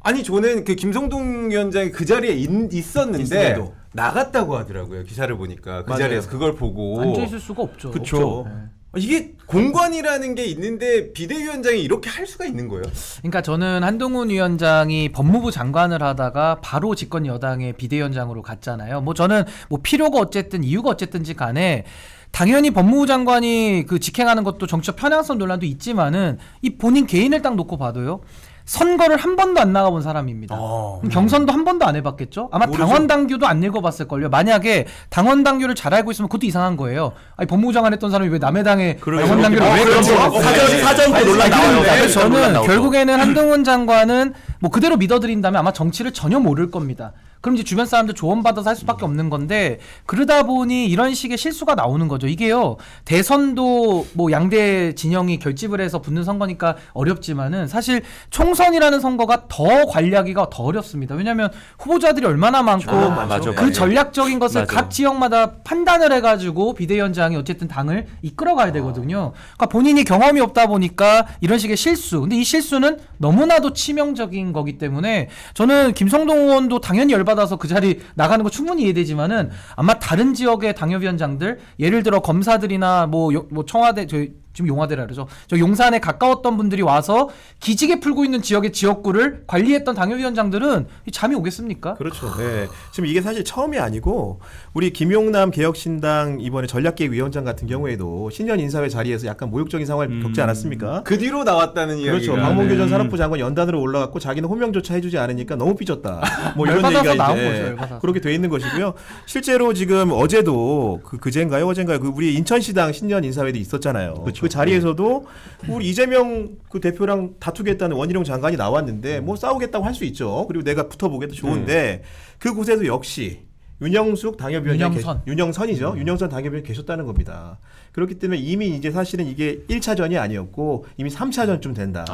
아니 저는 그 김성동 위원장이 그 자리에 있었는데 나갔다고 하더라고요. 기사를 보니까 그 자리에서 그걸 보고 앉아 있을 수가 없죠. 그렇죠. 이게 공관이라는 게 있는데 비대위원장이 이렇게 할 수가 있는 거예요? 그러니까 저는 한동훈 위원장이 법무부 장관을 하다가 바로 집권 여당의 비대위원장으로 갔잖아요. 뭐 저는 뭐 필요가 어쨌든 이유가 어쨌든지 간에 당연히 법무부 장관이 그 직행하는 것도 정치적 편향성 논란도 있지만은 이 본인 개인을 딱 놓고 봐도요. 선거를 한 번도 안 나가본 사람입니다. 경선도 한 번도 안 해봤겠죠? 아마 모르죠. 당원 당규도 안 읽어봤을걸요. 만약에 당원 당규를 잘 알고 있으면 그것도 이상한 거예요. 아니 법무부 장관 했던 사람이 왜 남의 당의 당원 당규를 왜 그런지 사전도 논란 나와요. 그래서 저는 결국에는 한동훈 장관은 뭐 그대로 믿어드린다면 아마 정치를 전혀 모를 겁니다. 그럼 이제 주변 사람들 조언받아서 할 수밖에 없는 건데 그러다 보니 이런 식의 실수가 나오는 거죠. 이게요. 대선도 뭐 양대 진영이 결집을 해서 붙는 선거니까 어렵지만은 사실 총선이라는 선거가 더 관리하기가 더 어렵습니다. 왜냐하면 후보자들이 얼마나 많고 그 전략적인 것을 각 지역마다 판단을 해가지고 비대위원장이 어쨌든 당을 이끌어가야 되거든요. 그러니까 본인이 경험이 없다 보니까 이런 식의 실수. 근데 이 실수는 너무나도 치명적인 거기 때문에 저는 김성동 의원도 당연히 받아서 그 자리 나가는 거 충분히 이해되지만은 아마 다른 지역의 당협위원장들 예를 들어 검사들이나 뭐 청와대 지금 용화대라 그러죠. 저 용산에 가까웠던 분들이 와서 기지개 풀고 있는 지역의 지역구를 관리했던 당협위원장들은 잠이 오겠습니까? 그렇죠. 네. 지금 이게 사실 처음이 아니고 우리 김용남 개혁신당 이번에 전략기획위원장 같은 경우에도 신년 인사회 자리에서 약간 모욕적인 상황을 겪지 않았습니까? 그 뒤로 나왔다는 이야기가. 그렇죠. 박문규 전 사법부 장관 연단으로 올라갔고 자기는 호명조차 해주지 않으니까 너무 삐졌다. 뭐 이런 얘기가 이제 그렇게 돼 있는 것이고요. 실제로 지금 어제도 그제인가요? 어젠가요? 그 우리 인천시당 신년 인사회도 있었잖아요. 그렇죠. 그 자리에서도 우리 이재명 그 대표랑 다투겠다는 원희룡 장관이 나왔는데 뭐 싸우겠다고 할 수 있죠. 그리고 내가 붙어보겠다 좋은데 그곳에도 역시 윤영숙 당협위원장 윤영선이죠. 윤영선 당협위원장 계셨다는 겁니다. 그렇기 때문에 이미 이제 사실은 이게 1차전이 아니었고 이미 3차전쯤 된다.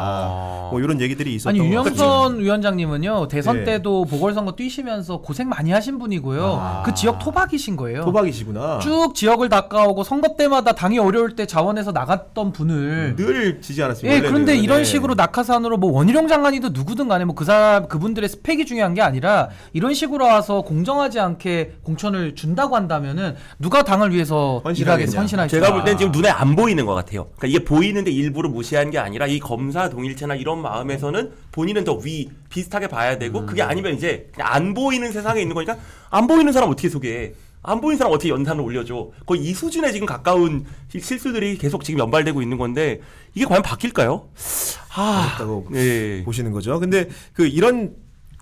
뭐 이런 얘기들이 있었던 아니 윤영선 위원장님은요. 대선 때도 보궐선거 뛰시면서 고생 많이 하신 분이고요. 그 지역 토박이신 거예요. 토박이시구나. 쭉 지역을 닦아오고 선거 때마다 당이 어려울 때 자원해서 나갔던 분을 늘 지지 않았습니까? 예, 그런데 이런 식으로 낙하산으로 뭐 원희룡 장관이든 누구든 간에 뭐 그분들의 스펙이 중요한 게 아니라 이런 식으로 와서 공정하지 않게 공천을 준다고 한다면은 누가 당을 위해서 일하겠어 헌신하겠어. 제가 볼 땐 지금 눈에 안 보이는 것 같아요. 그러니까 이게 보이는데 일부러 무시한 게 아니라 이 검사 동일체나 이런 마음에서는 본인은 더 비슷하게 봐야 되고 그게 아니면 이제 그냥 안 보이는 세상에 있는 거니까 안 보이는 사람 어떻게 소개해? 안 보이는 사람 어떻게 연산을 올려줘? 거의 이 수준에 지금 가까운 실수들이 계속 지금 연발되고 있는 건데 이게 과연 바뀔까요? 어렵다고 보시는 거죠. 근데 이런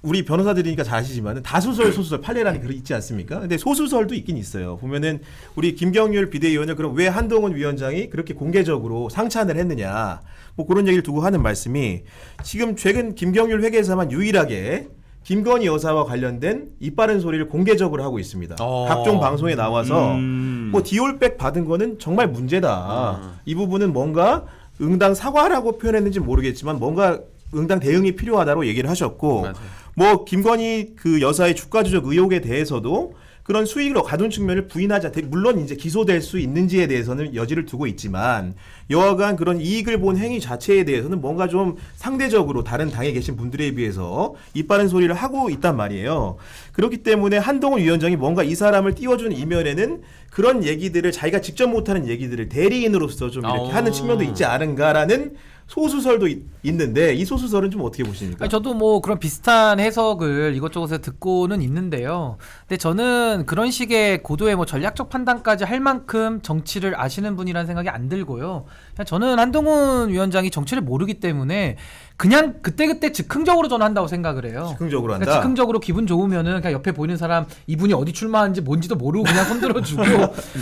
우리 변호사들이니까 잘 아시지만 다수설, 소수설, 판례라는 글이 있지 않습니까? 근데 소수설도 있긴 있어요. 보면은 우리 김경률 비대위원을 그럼 왜 한동훈 위원장이 그렇게 공개적으로 상찬을 했느냐? 뭐 그런 얘기를 두고 하는 말씀이 지금 최근 김경률 회계에서만 유일하게 김건희 여사와 관련된 이빠른 소리를 공개적으로 하고 있습니다. 각종 방송에 나와서 뭐 디올백 받은 거는 정말 문제다. 이 부분은 뭔가 응당 사과라고 표현했는지 모르겠지만 뭔가 응당 대응이 필요하다고 얘기를 하셨고 뭐 김건희 그 여사의 주가 조작 의혹에 대해서도 그런 수익을 가둔 측면을 부인하지 않대. 물론 이제 기소될 수 있는지에 대해서는 여지를 두고 있지만 여하간 그런 이익을 본 행위 자체에 대해서는 뭔가 좀 상대적으로 다른 당에 계신 분들에 비해서 이빠른 소리를 하고 있단 말이에요. 그렇기 때문에 한동훈 위원장이 뭔가 이 사람을 띄워준 이면에는 그런 얘기들을 자기가 직접 못하는 얘기들을 대리인으로서 좀 이렇게 하는 측면도 있지 않은가라는 소수설도 있는데 이 소수설은 좀 어떻게 보십니까? 아니, 저도 뭐 그런 비슷한 해석을 이것저것에 듣고는 있는데요. 근데 저는 그런 식의 고도의 뭐 전략적 판단까지 할 만큼 정치를 아시는 분이라는 생각이 안 들고요. 그냥 저는 한동훈 위원장이 정치를 모르기 때문에 그냥 그때그때 즉흥적으로 저는 한다고 생각을 해요. 즉흥적으로 한다? 그러니까 즉흥적으로 기분 좋으면은 그냥 옆에 보이는 사람 이분이 어디 출마하는지 뭔지도 모르고 그냥 손들어주고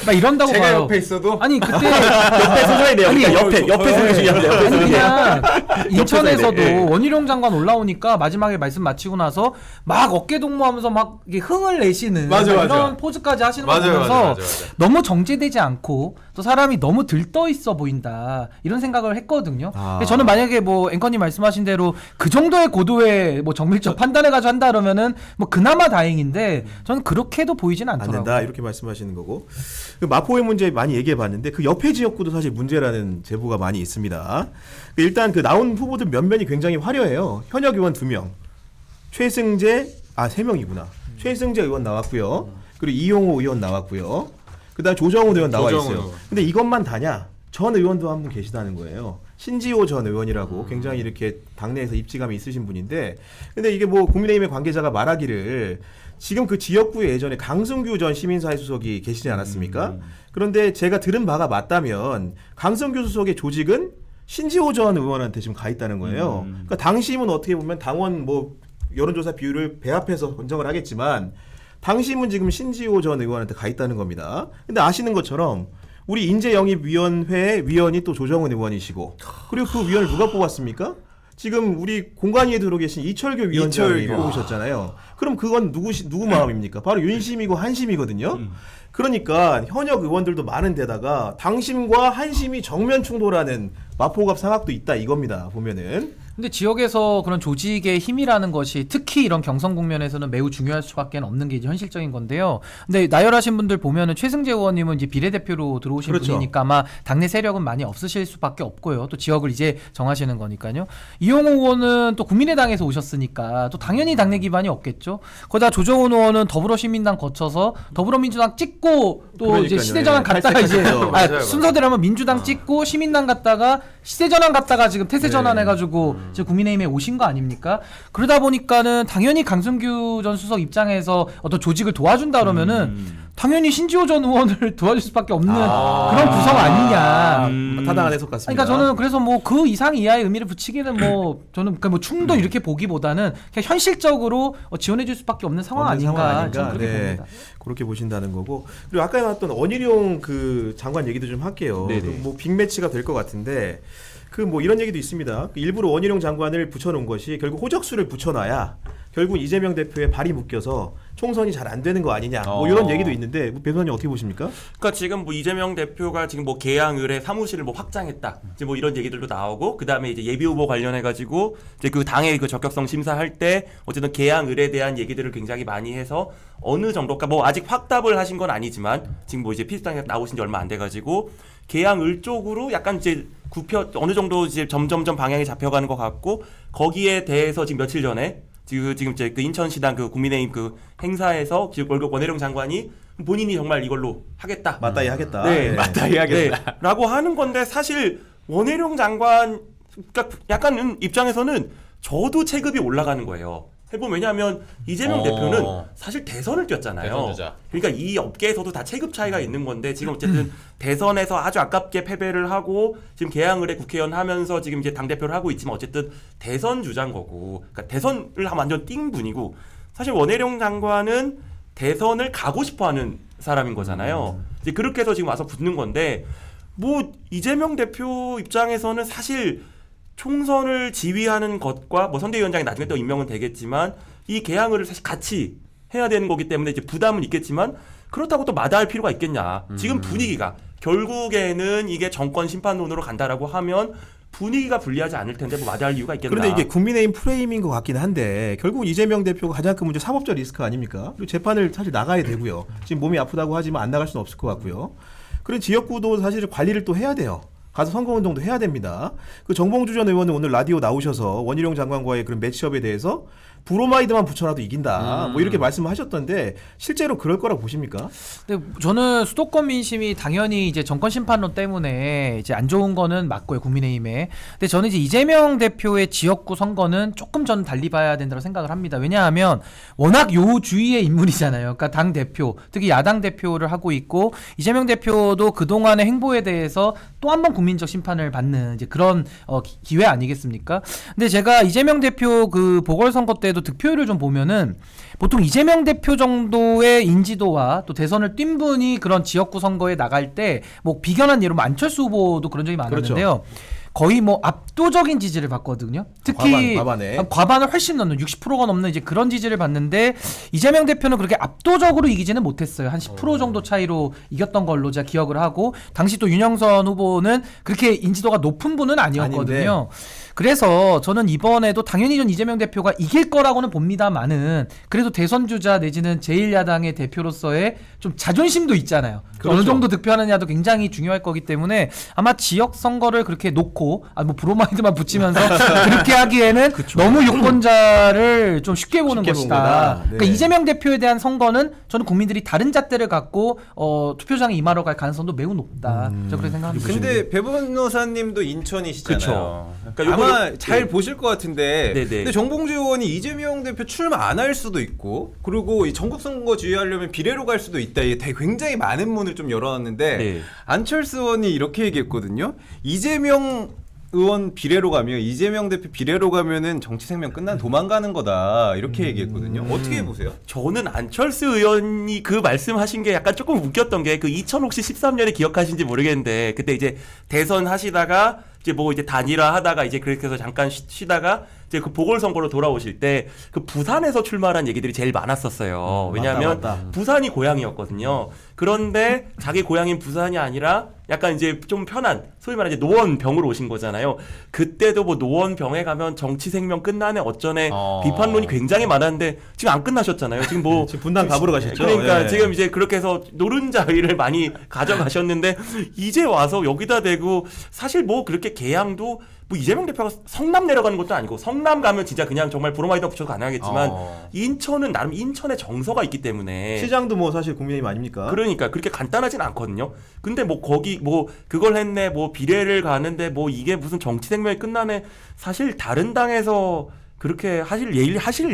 막 이런다고 제가 봐요. 옆에 있어도? 아니 그때 옆에 서서히 내요. 아니, 옆에 서서히 중요한데. 아니 그냥 인천에서도 원희룡 장관 올라오니까 마지막에 말씀 마치고 나서 막 어깨 동무하면서 막 이게 흥을 내시는 이런 포즈까지 하시는 거 보면서 너무 정제되지 않고 또 사람이 너무 들떠 있어 보인다 이런 생각을 했거든요. 저는 만약에 뭐 앵커님 말씀하신 대로 그 정도의 고도의 뭐 정밀적 판단해가지고 한다 그러면은 뭐 그나마 다행인데 저는 그렇게도 보이진 않더라고요. 안 된다 이렇게 말씀하시는 거고 그 마포의 문제 많이 얘기해봤는데 그 옆에 지역구도 사실 문제라는 제보가 많이 있습니다. 일단 그 나온 후보들 면면이 굉장히 화려해요. 현역 의원 2명, 최승재 3명이구나. 최승재 의원 나왔고요. 그리고 이용호 의원 나왔고요. 그다음 조정훈 의원 나와 있어요. 근데 이것만 다냐? 전 의원도 한 분 계시다는 거예요. 신지호 전 의원이라고 굉장히 이렇게 당내에서 입지감이 있으신 분인데, 근데 이게 뭐 국민의힘의 관계자가 말하기를 지금 그 지역구에 예전에 강승규 전 시민사회 수석이 계시지 않았습니까? 그런데 제가 들은 바가 맞다면 강승규 수석의 조직은 신지호 전 의원한테 지금 가 있다는 거예요. 그러니까 당심은 어떻게 보면 당원 뭐 여론조사 비율을 배합해서 선정을 하겠지만 당심은 지금 신지호 전 의원한테 가 있다는 겁니다. 근데 아시는 것처럼 우리 인재영입위원회 위원이 또 조정은 의원이시고, 그리고 그 위원을 누가 뽑았습니까? 지금 우리 공관위에 들어 계신 이철규 위원장이 뽑으셨잖아요. 그럼 그건 누구 마음입니까? 바로 윤심이고 한심이거든요. 그러니까 현역 의원들도 많은 데다가 당심과 한심이 정면 충돌하는 마포갑 상황도 있다 이겁니다. 보면은. 근데 지역에서 그런 조직의 힘이라는 것이 특히 이런 경선 국면에서는 매우 중요할 수밖에 없는 게 이제 현실적인 건데요. 근데 나열하신 분들 보면은 최승재 의원님은 이제 비례대표로 들어오신 분이니까 아마 당내 세력은 많이 없으실 수밖에 없고요. 또 지역을 이제 정하시는 거니까요. 이용호 의원은 또 국민의당에서 오셨으니까 또 당연히 당내 기반이 없겠죠. 거기다 조정훈 의원은 더불어시민당 거쳐서 더불어민주당 찍고 또 그러니까요. 이제 시대전환 갔다가 이제 순서대로 하면 민주당 찍고 시민당 갔다가 시대전환 갔다가 지금 태세전환 해가지고 지금 국민의힘에 오신 거 아닙니까? 그러다 보니까는 당연히 강승규 전 수석 입장에서 어떤 조직을 도와준다 그러면은 당연히 신지호 전 의원을 도와줄 수밖에 없는 그런 구성 아니냐. 타당한 해석 같습니다. 그러니까 저는 그래서 뭐 그 이상 이하의 의미를 붙이기는 뭐 저는 그러니까 뭐 충돌 이렇게 보기보다는 그냥 현실적으로 지원해줄 수밖에 없는 상황 아닌가. 저는 그렇게 봅니다. 그렇게 보신다는 거고. 그리고 아까 나왔던 원희룡 그 장관 얘기도 좀 할게요. 뭐 빅매치가 될 것 같은데. 그 뭐 이런 얘기도 있습니다. 일부러 원희룡 장관을 붙여놓은 것이 결국 호적수를 붙여놔야 결국 이재명 대표의 발이 묶여서 총선이 잘 안 되는 거 아니냐. 뭐 이런 얘기도 있는데 변호사님 어떻게 보십니까? 그러니까 지금 뭐 이재명 대표가 지금 뭐 계양 의뢰 사무실을 뭐 확장했다. 이제 뭐 이런 얘기들도 나오고, 그 다음에 이제 예비 후보 관련해 가지고 이제 그 당의 그 적격성 심사할 때 어쨌든 계양 의뢰에 대한 얘기들을 굉장히 많이 해서 어느 정도까 뭐 아직 확답을 하신 건 아니지만 지금 뭐 이제 피스당에 나오신 지 얼마 안 돼 가지고 계양 을 쪽으로 약간 이제 어느 정도 이제 점점점 방향이 잡혀가는 것 같고, 거기에 대해서 지금 며칠 전에 지금 이제 그 인천시당 그 국민의힘 그 행사에서 지금 월급 원희룡 장관이 본인이 정말 이걸로 하겠다. 맞다이 하겠다. 네, 맞다이 하겠다. 네, 라고 하는 건데 사실 원희룡 장관 그러니까 약간 입장에서는 저도 체급이 올라가는 거예요. 해보면 왜냐하면 이재명 대표는 사실 대선을 뛰었잖아요. 대선주자. 그러니까 이 업계에서도 다 체급 차이가 있는 건데 지금 어쨌든 대선에서 아주 아깝게 패배를 하고 지금 계양을해 국회의원 하면서 지금 이제 당대표를 하고 있지만 어쨌든 대선 주자인 거고, 그러니까 대선을 완전 띵 분이고, 사실 원희룡 장관은 대선을 가고 싶어하는 사람인 거잖아요. 이제 그렇게 해서 지금 와서 붙는 건데, 뭐 이재명 대표 입장에서는 사실 총선을 지휘하는 것과 뭐 선대위원장이 나중에 또 임명은 되겠지만 이 계양을 사실 같이 해야 되는 거기 때문에 이제 부담은 있겠지만 그렇다고 또 마다할 필요가 있겠냐. 지금 분위기가 결국에는 이게 정권 심판론으로 간다라고 하면 분위기가 불리하지 않을 텐데 뭐 마다할 이유가 있겠나. 그런데 이게 국민의힘 프레임인 것 같긴 한데 결국 이재명 대표가 가장 큰 문제 사법적 리스크 아닙니까? 그리고 재판을 사실 나가야 되고요. 지금 몸이 아프다고 하지만 안 나갈 수는 없을 것 같고요. 그런 지역구도 사실 관리를 또 해야 돼요. 가서 선거운동도 해야 됩니다. 그 정봉주 전 의원은 오늘 라디오 나오셔서 원희룡 장관과의 그런 매치업에 대해서 브로마이드만 붙여놔도 이긴다. 뭐 이렇게 말씀하셨던데 실제로 그럴 거라고 보십니까? 근데 저는 수도권 민심이 당연히 이제 정권 심판론 때문에 이제 안 좋은 거는 맞고요, 국민의힘에. 근데 저는 이제 이재명 대표의 지역구 선거는 조금 저는 달리 봐야 된다고 생각을 합니다. 왜냐하면 워낙 요주의의 인물이잖아요. 그러니까 당 대표, 특히 야당 대표를 하고 있고 이재명 대표도 그동안의 행보에 대해서 또 한 번 국민적 심판을 받는 이제 그런 기회 아니겠습니까? 근데 제가 이재명 대표 그 보궐선거 때도 득표율을 좀 보면은 보통 이재명 대표 정도의 인지도와 또 대선을 뛴 분이 그런 지역구 선거에 나갈 때 뭐 비견한 예로 안철수 후보도 그런 적이 많았는데요. 그렇죠. 거의 뭐 압도적인 지지를 받거든요. 특히 과반을 훨씬 넘는 60%가 넘는 이제 그런 지지를 받는데 이재명 대표는 그렇게 압도적으로 이기지는 못했어요. 한 10% 정도 차이로 이겼던 걸로 제가 기억을 하고 당시 또 윤영선 후보는 그렇게 인지도가 높은 분은 아니었거든요. 아닌데. 그래서 저는 이번에도 당연히 전 이재명 대표가 이길 거라고는 봅니다만은 그래도 대선 주자 내지는 제1야당의 대표로서의 좀 자존심도 있잖아요. 그렇죠. 어느 정도 득표하느냐도 굉장히 중요할 거기 때문에 아마 지역 선거를 그렇게 놓고 뭐 브로마이드만 붙이면서 그렇게 하기에는 그쵸. 너무 유권자를 좀 쉽게 보는 것이다. 네. 그러니까 이재명 대표에 대한 선거는 저는 국민들이 다른 잣대를 갖고 투표장에 임하러 갈 가능성도 매우 높다. 저 그렇게 생각합니다. 근데 배 변호사님도 인천이시잖아요. 그러니까 아마 잘 보실 것 같은데 근데 정봉주 의원이 이재명 대표 출마 안 할 수도 있고 그리고 이 전국 선거 지휘하려면 비례로 갈 수도 있다. 이게 굉장히 많은 문을 좀 열어놨는데 안철수 의원이 이렇게 얘기했거든요. 이재명 의원 비례로 가면 이재명 대표 비례로 가면은 정치 생명 끝난 도망가는 거다 이렇게 얘기했거든요. 어떻게 보세요? 저는 안철수 의원이 그 말씀하신 게 약간 조금 웃겼던 게 그 2013년에 기억하신지 모르겠는데 그때 이제 대선 하시다가 이제 뭐 이제 단일화 하다가 이제 그렇게 해서 잠깐 쉬다가 이제 그 보궐선거로 돌아오실 때 그 부산에서 출마한 얘기들이 제일 많았었어요. 왜냐하면 맞다. 부산이 고향이었거든요. 그런데 자기 고향인 부산이 아니라 약간 이제 좀 편한 소위 말하는 이제 노원병으로 오신 거잖아요. 그때도 뭐 노원병에 가면 정치 생명 끝나네 어쩌네 비판론이 굉장히 많았는데 지금 안 끝나셨잖아요. 지금 뭐 지금 분당 갑으러 가셨죠. 그러니까 지금 이제 그렇게 해서 노른자위를 많이 가져가셨는데 이제 와서 여기다 대고 사실 뭐 그렇게 개항도 뭐 이재명 대표가 성남 내려가는 것도 아니고 성남 가면 진짜 그냥 정말 브로마이드 붙여도 가능하겠지만 인천은 나름 인천의 정서가 있기 때문에 시장도 뭐 사실 국민의힘 아닙니까? 그러니까 그렇게 간단하진 않거든요. 근데 뭐 거기 뭐 그걸 했네 뭐 비례를 가는데 뭐 이게 무슨 정치 생명이 끝나네 사실 다른 당에서 그렇게 하실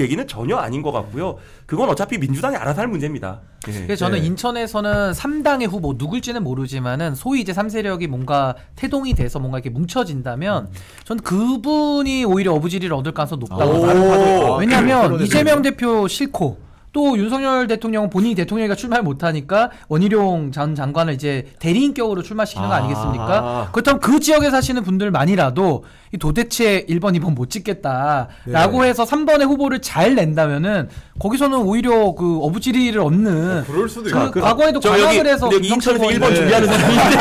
얘기는 전혀 아닌 것 같고요. 그건 어차피 민주당이 알아서 할 문제입니다. 그래서 저는 인천에서는 3당의 후보 누굴지는 모르지만은 소위 이제 3세력이 뭔가 태동이 돼서 뭔가 이렇게 뭉쳐진다면 전 그분이 오히려 어부지리를 얻을 가능성이 높다고 생각하거든요. 왜냐하면 이재명 대표 싫고 또 윤석열 대통령은 본인이 대통령이니까 출마를 못하니까 원희룡 전 장관을 이제 대리인격으로 출마시키는 거 아니겠습니까? 그렇다면 그 지역에 사시는 분들만이라도 도대체 1번, 2번 못 찍겠다라고 해서 3번의 후보를 잘 낸다면은 거기서는 오히려 그 어부지리를 얻는 그럴 수도 있고 과거에도 관악을 해서 인천에서 1번 준비하는 사람인데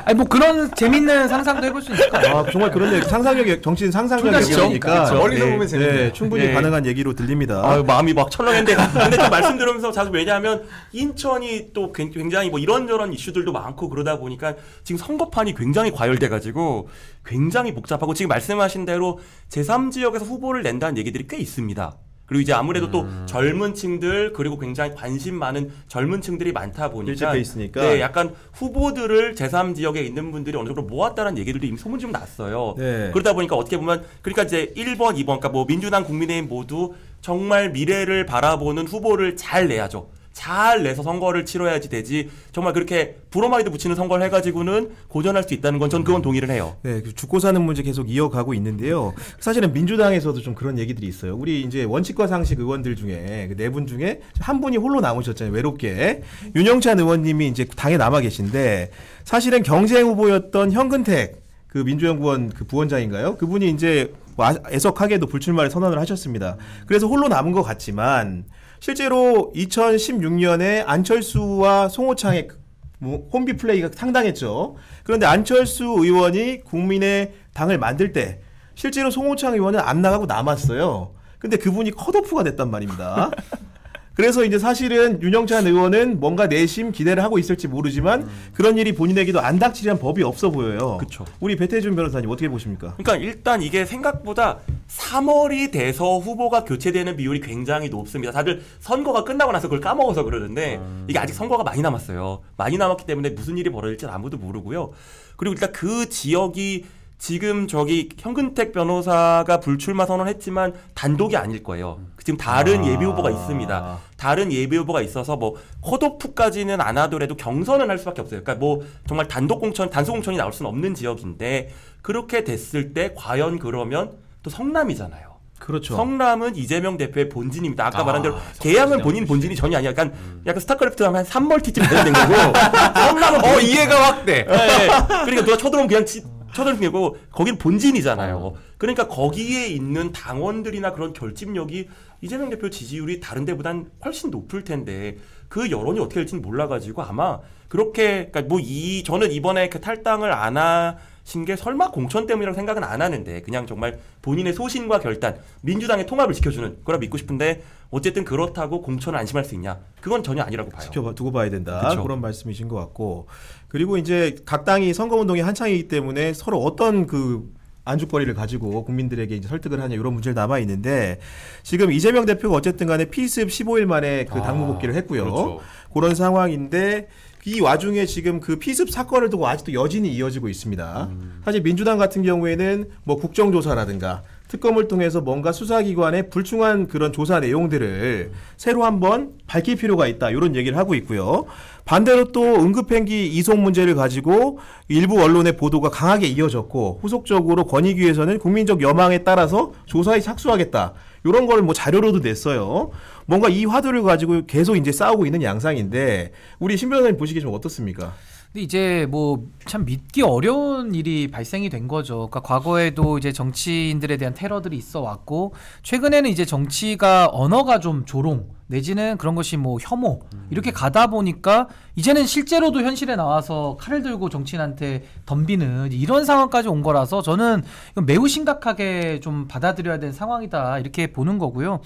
아니 뭐 그런 재밌는 상상도 해볼 수 있을 것 같아요. 정말 그런데 상상력이 정치인 상상력이니까 멀리서 보면 재밌네요. 충분히 가능한 얘기로 들립니다. 마음이 막 철렁했는데 근데 또 말씀드리면서 자주 왜냐하면 인천이 또 굉장히 뭐 이런저런 이슈들도 많고 그러다 보니까 지금 선거판이 굉장히 과열돼가지고 굉장히 복잡하고 지금 말씀하신 대로 제3지역에서 후보를 낸다는 얘기들이 꽤 있습니다. 그리고 이제 아무래도 또 젊은 층들 그리고 굉장히 관심 많은 젊은 층들이 많다 보니까 있으니까. 네, 약간 후보들을 제3지역에 있는 분들이 어느 정도 모았다는 얘기들도 이미 소문이 좀 났어요. 네. 그러다 보니까 어떻게 보면 그러니까 이제 1번, 2번 그러니까 뭐 민주당 국민의힘 모두 정말 미래를 바라보는 후보를 잘 내야죠. 잘 내서 선거를 치러야지 되지 정말 그렇게 브로마이드 붙이는 선거를 해가지고는 고전할 수 있다는 건 전 그건 동의를 해요. 네, 죽고 사는 문제 계속 이어가고 있는데요. 사실은 민주당에서도 좀 그런 얘기들이 있어요. 우리 이제 원칙과 상식 의원들 중에 네 분 중에 한 분이 홀로 남으셨잖아요. 외롭게 윤영찬 의원님이 이제 당에 남아 계신데 사실은 경쟁 후보였던 현근택 그 민주연구원 그 부원장인가요? 그분이 이제 애석하게도 불출마를 선언을 하셨습니다. 그래서 홀로 남은 것 같지만. 실제로 2016년에 안철수와 송호창의 콤비 플레이가 상당했죠. 그런데 안철수 의원이 국민의 당을 만들 때 실제로 송호창 의원은 안 나가고 남았어요. 근데 그분이 컷오프가 됐단 말입니다. 그래서 이제 사실은 윤영찬 의원은 뭔가 내심 기대를 하고 있을지 모르지만 그런 일이 본인에게도 안 닥치려는 법이 없어 보여요. 그쵸. 우리 배태준 변호사님 어떻게 보십니까? 그러니까 일단 이게 생각보다 3월이 돼서 후보가 교체되는 비율이 굉장히 높습니다. 다들 선거가 끝나고 나서 그걸 까먹어서 그러는데 이게 아직 선거가 많이 남았어요. 많이 남았기 때문에 무슨 일이 벌어질지 아무도 모르고요. 그리고 일단 그 지역이 지금 저기 현근택 변호사가 불출마 선언했지만 단독이 아닐 거예요. 지금 다른 예비 후보가 있습니다. 다른 예비 후보가 있어서 뭐 컷오프까지는 안 하더라도 경선은 할 수밖에 없어요. 그러니까 뭐 정말 단독 공천, 단수 공천이 나올 수는 없는 지역인데 그렇게 됐을 때 과연 그러면 또 성남이잖아요. 그렇죠. 성남은 이재명 대표의 본진입니다. 아까 말한 대로 계양은 본인 본진이 전혀 아니야. 약간 스타크래프트 하면 한 3멀티쯤 되는 거고 성남은 이해가 확대. 네. 그러니까 누가 쳐들어오면 그냥 쳐들면 되고 거기는 본진이잖아요. 그러니까 거기에 있는 당원들이나 그런 결집력이 이재명 대표 지지율이 다른 데보단 훨씬 높을 텐데 그 여론이 어떻게 될지는 몰라가지고 아마 그렇게 그러니까 저는 이번에 그 탈당을 안 하신 게 설마 공천 때문이라고 생각은 안 하는데 그냥 정말 본인의 소신과 결단, 민주당의 통합을 지켜주는 거라 믿고 싶은데 어쨌든 그렇다고 공천을 안심할 수 있냐? 그건 전혀 아니라고 봐요. 두고 봐야 된다. 그쵸. 그런 말씀이신 것 같고 그리고 이제 각 당이 선거운동이 한창이기 때문에 서로 어떤 그 안주거리를 가지고 국민들에게 이제 설득을 하냐 이런 문제를 남아 있는데 지금 이재명 대표가 어쨌든 간에 피습 15일 만에 그 당무 복귀를 했고요. 그렇죠. 그런 상황인데 이 와중에 지금 그 피습 사건을 두고 아직도 여진이 이어지고 있습니다. 사실 민주당 같은 경우에는 뭐 국정조사라든가 특검을 통해서 뭔가 수사기관의 불충한 그런 조사 내용들을 새로 한번 밝힐 필요가 있다 이런 얘기를 하고 있고요. 반대로 또 응급행기 이송 문제를 가지고 일부 언론의 보도가 강하게 이어졌고 후속적으로 권익위에서는 국민적 여망에 따라서 조사에 착수하겠다. 이런 걸 뭐 자료로도 냈어요. 뭔가 이 화두를 가지고 계속 이제 싸우고 있는 양상인데 우리 신 변호사님 보시기에 좀 어떻습니까? 근데 이제 뭐 참 믿기 어려운 일이 발생이 된 거죠. 그러니까 과거에도 이제 정치인들에 대한 테러들이 있어 왔고 최근에는 이제 정치가 언어가 좀 조롱 내지는 그런 것이 뭐 혐오 이렇게 가다 보니까 이제는 실제로도 현실에 나와서 칼을 들고 정치인한테 덤비는 이런 상황까지 온 거라서 저는 이건 매우 심각하게 좀 받아들여야 되는 상황이다 이렇게 보는 거고요.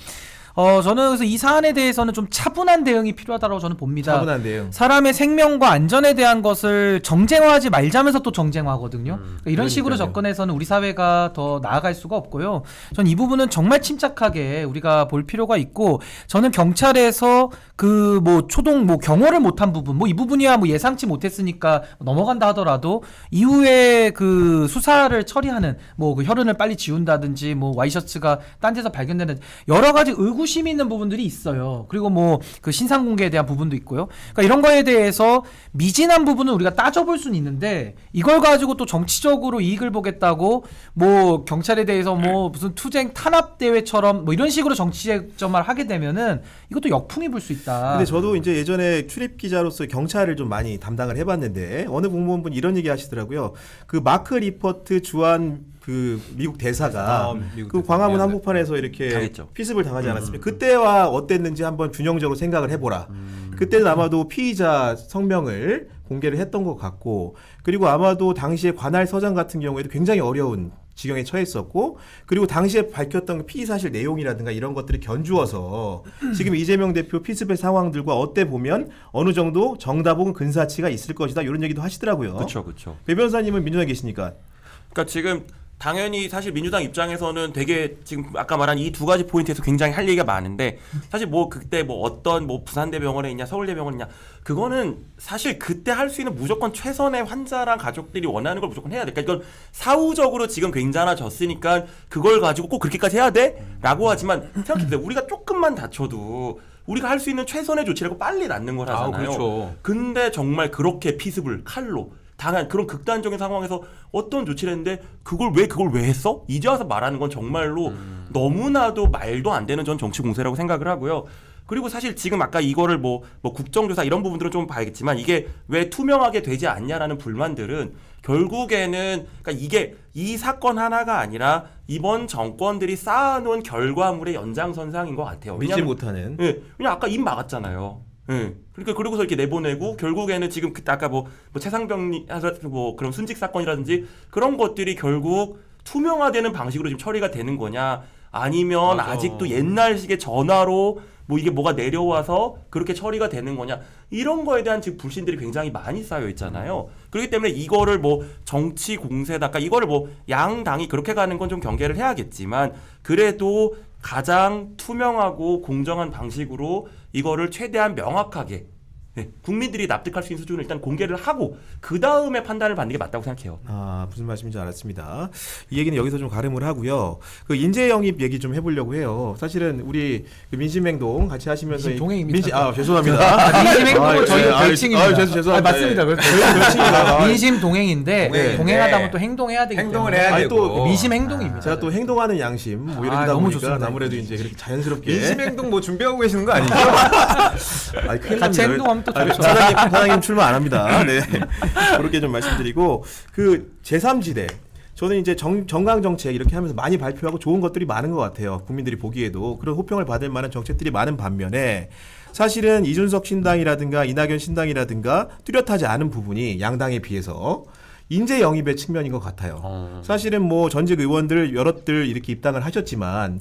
저는 그래서 이 사안에 대해서는 좀 차분한 대응이 필요하다고 저는 봅니다. 차분한 대응. 사람의 생명과 안전에 대한 것을 정쟁화하지 말자면서 또 정쟁화하거든요. 그러니까 이런 식으로 접근해서는 우리 사회가 더 나아갈 수가 없고요. 전 이 부분은 정말 침착하게 우리가 볼 필요가 있고 저는 경찰에서 그 뭐 초동 뭐 경호를 못한 부분 뭐 이 부분이야 뭐 예상치 못했으니까 넘어간다 하더라도 이후에 그 수사를 처리하는 뭐 그 혈흔을 빨리 지운다든지 뭐 와이셔츠가 딴 데서 발견되는 여러 가지 의구심이 있는 부분들이 있어요. 그리고 뭐 그 신상 공개에 대한 부분도 있고요. 그러니까 이런 거에 대해서 미진한 부분은 우리가 따져볼 수는 있는데 이걸 가지고 또 정치적으로 이익을 보겠다고 뭐 경찰에 대해서 뭐 무슨 투쟁 탄압 대회처럼 뭐 이런 식으로 정치 쟁점을 하게 되면은 이것도 역풍이 불 수 있다. 근데 저도 이제 예전에 출입 기자로서 경찰을 좀 많이 담당을 해봤는데 어느 공무원분 이런 얘기 하시더라고요. 그 마크 리퍼트 주한 그 미국 대사가 그 광화문 한복판에서 이렇게 당했죠. 피습을 당하지 않았습니까? 그때와 어땠는지 한번 균형적으로 생각을 해보라. 그때는 아마도 피의자 성명을 공개를 했던 것 같고 그리고 아마도 당시에 관할 서장 같은 경우에도 굉장히 어려운 지경에 처했었고 그리고 당시에 밝혔던 피의사실 내용이라든가 이런 것들이 견주어서 지금 이재명 대표 피습의 상황들과 어때 보면 어느 정도 정답 혹은 근사치가 있을 것이다 이런 얘기도 하시더라고요. 그렇죠. 배 변호사님은 민주당에 계시니까. 그러니까 지금 당연히 사실 민주당 입장에서는 되게 지금 아까 말한 이 두 가지 포인트에서 굉장히 할 얘기가 많은데 사실 뭐 그때 뭐 어떤 뭐 부산대병원에 있냐 서울대병원에 있냐 그거는 사실 그때 할 수 있는 무조건 최선의 환자랑 가족들이 원하는 걸 무조건 해야 돼. 그러니까 이건 사후적으로 지금 괜찮아졌으니까 그걸 가지고 꼭 그렇게까지 해야 돼? 라고 하지만 생각해보세요. 우리가 조금만 다쳐도 우리가 할 수 있는 최선의 조치라고 빨리 낫는 걸 하잖아요. 그렇죠. 근데 정말 그렇게 피습을 칼로 당한 그런 극단적인 상황에서 어떤 조치를 했는데 그걸 왜 했어? 이제 와서 말하는 건 정말로 너무나도 말도 안 되는 전 정치 공세라고 생각을 하고요. 그리고 사실 지금 아까 이거를 뭐 국정조사 이런 부분들은 좀 봐야겠지만 이게 왜 투명하게 되지 않냐라는 불만들은 결국에는 그러니까 이게 이 사건 하나가 아니라 이번 정권들이 쌓아놓은 결과물의 연장선상인 것 같아요. 믿지 못하는. 예, 왜냐면 아까 입 막았잖아요. 예. 그러니까 그러고서 이렇게 내보내고 결국에는 지금 그때 아까 뭐 최상병 뭐 그런 순직 사건이라든지 그런 것들이 결국 투명화되는 방식으로 지금 처리가 되는 거냐 아니면 맞아. 아직도 옛날식의 전화로 뭐 이게 뭐가 내려와서 그렇게 처리가 되는 거냐 이런 거에 대한 지금 불신들이 굉장히 많이 쌓여 있잖아요. 그렇기 때문에 이거를 뭐 정치 공세다가 이거를 뭐 양당이 그렇게 가는 건 좀 경계를 해야겠지만 그래도 가장 투명하고 공정한 방식으로 이거를 최대한 명확하게 국민들이 납득할 수 있는 수준을 일단 공개를 하고 그 다음에 판단을 받는 게 맞다고 생각해요. 아, 무슨 말씀인지 알았습니다. 이 얘기는 여기서 좀 가름을 하고요. 그 인재 영입 얘기 좀 해보려고 해요. 사실은 우리 그 민심행동 같이 하시면서 민심동행입니다. 죄송합니다. 민심행동은 저희 별칭입니다. 죄송합니다. 맞습니다. 별칭입니다. 민심동행인데 동행하다 보면 또 행동해야 되기 행동을 해야 되고 또 민심행동입니다. 제가 또 행동하는 양심 뭐 이러다 너무 보니까 좋습니다. 아무래도 이제 그렇게 자연스럽게 민심행동 뭐 준비하고 계시는 거 아니죠? 같이 행동하면 또 좋죠. 사장님 출마 안 합니다. 네. 그렇게 좀 말씀드리고 그 제3지대 저는 이제 정강 정책 이렇게 하면서 많이 발표하고 좋은 것들이 많은 것 같아요. 국민들이 보기에도 그런 호평을 받을 만한 정책들이 많은 반면에 사실은 이준석 신당이라든가 이낙연 신당이라든가 뚜렷하지 않은 부분이 양당에 비해서 인재 영입의 측면인 것 같아요. 사실은 뭐 전직 의원들 여럿들 이렇게 입당을 하셨지만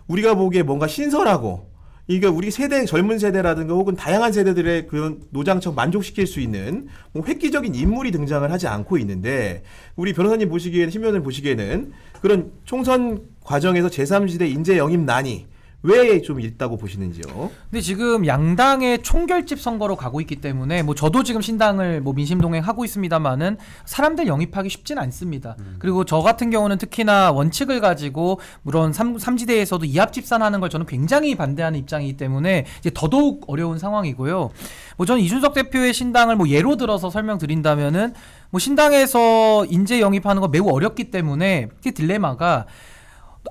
우리가 보기에 뭔가 신선하고 이게 우리 세대 젊은 세대라든가 혹은 다양한 세대들의 그런 노장청 만족시킬 수 있는 뭐 획기적인 인물이 등장을 하지 않고 있는데 우리 변호사님 보시기에는 신 변호사님 보시기에는 그런 총선 과정에서 제3지대 인재 영입난이 왜 좀 있다고 보시는지요? 근데 지금 양당의 총결집 선거로 가고 있기 때문에 뭐 저도 지금 신당을 뭐 민심동행 하고 있습니다만은 사람들 영입하기 쉽진 않습니다. 그리고 저 같은 경우는 특히나 원칙을 가지고 물론 삼지대에서도 이합집산하는 걸 저는 굉장히 반대하는 입장이기 때문에 이제 더더욱 어려운 상황이고요. 뭐 저는 이준석 대표의 신당을 뭐 예로 들어서 설명드린다면은 뭐 신당에서 인재 영입하는 거 매우 어렵기 때문에 그 딜레마가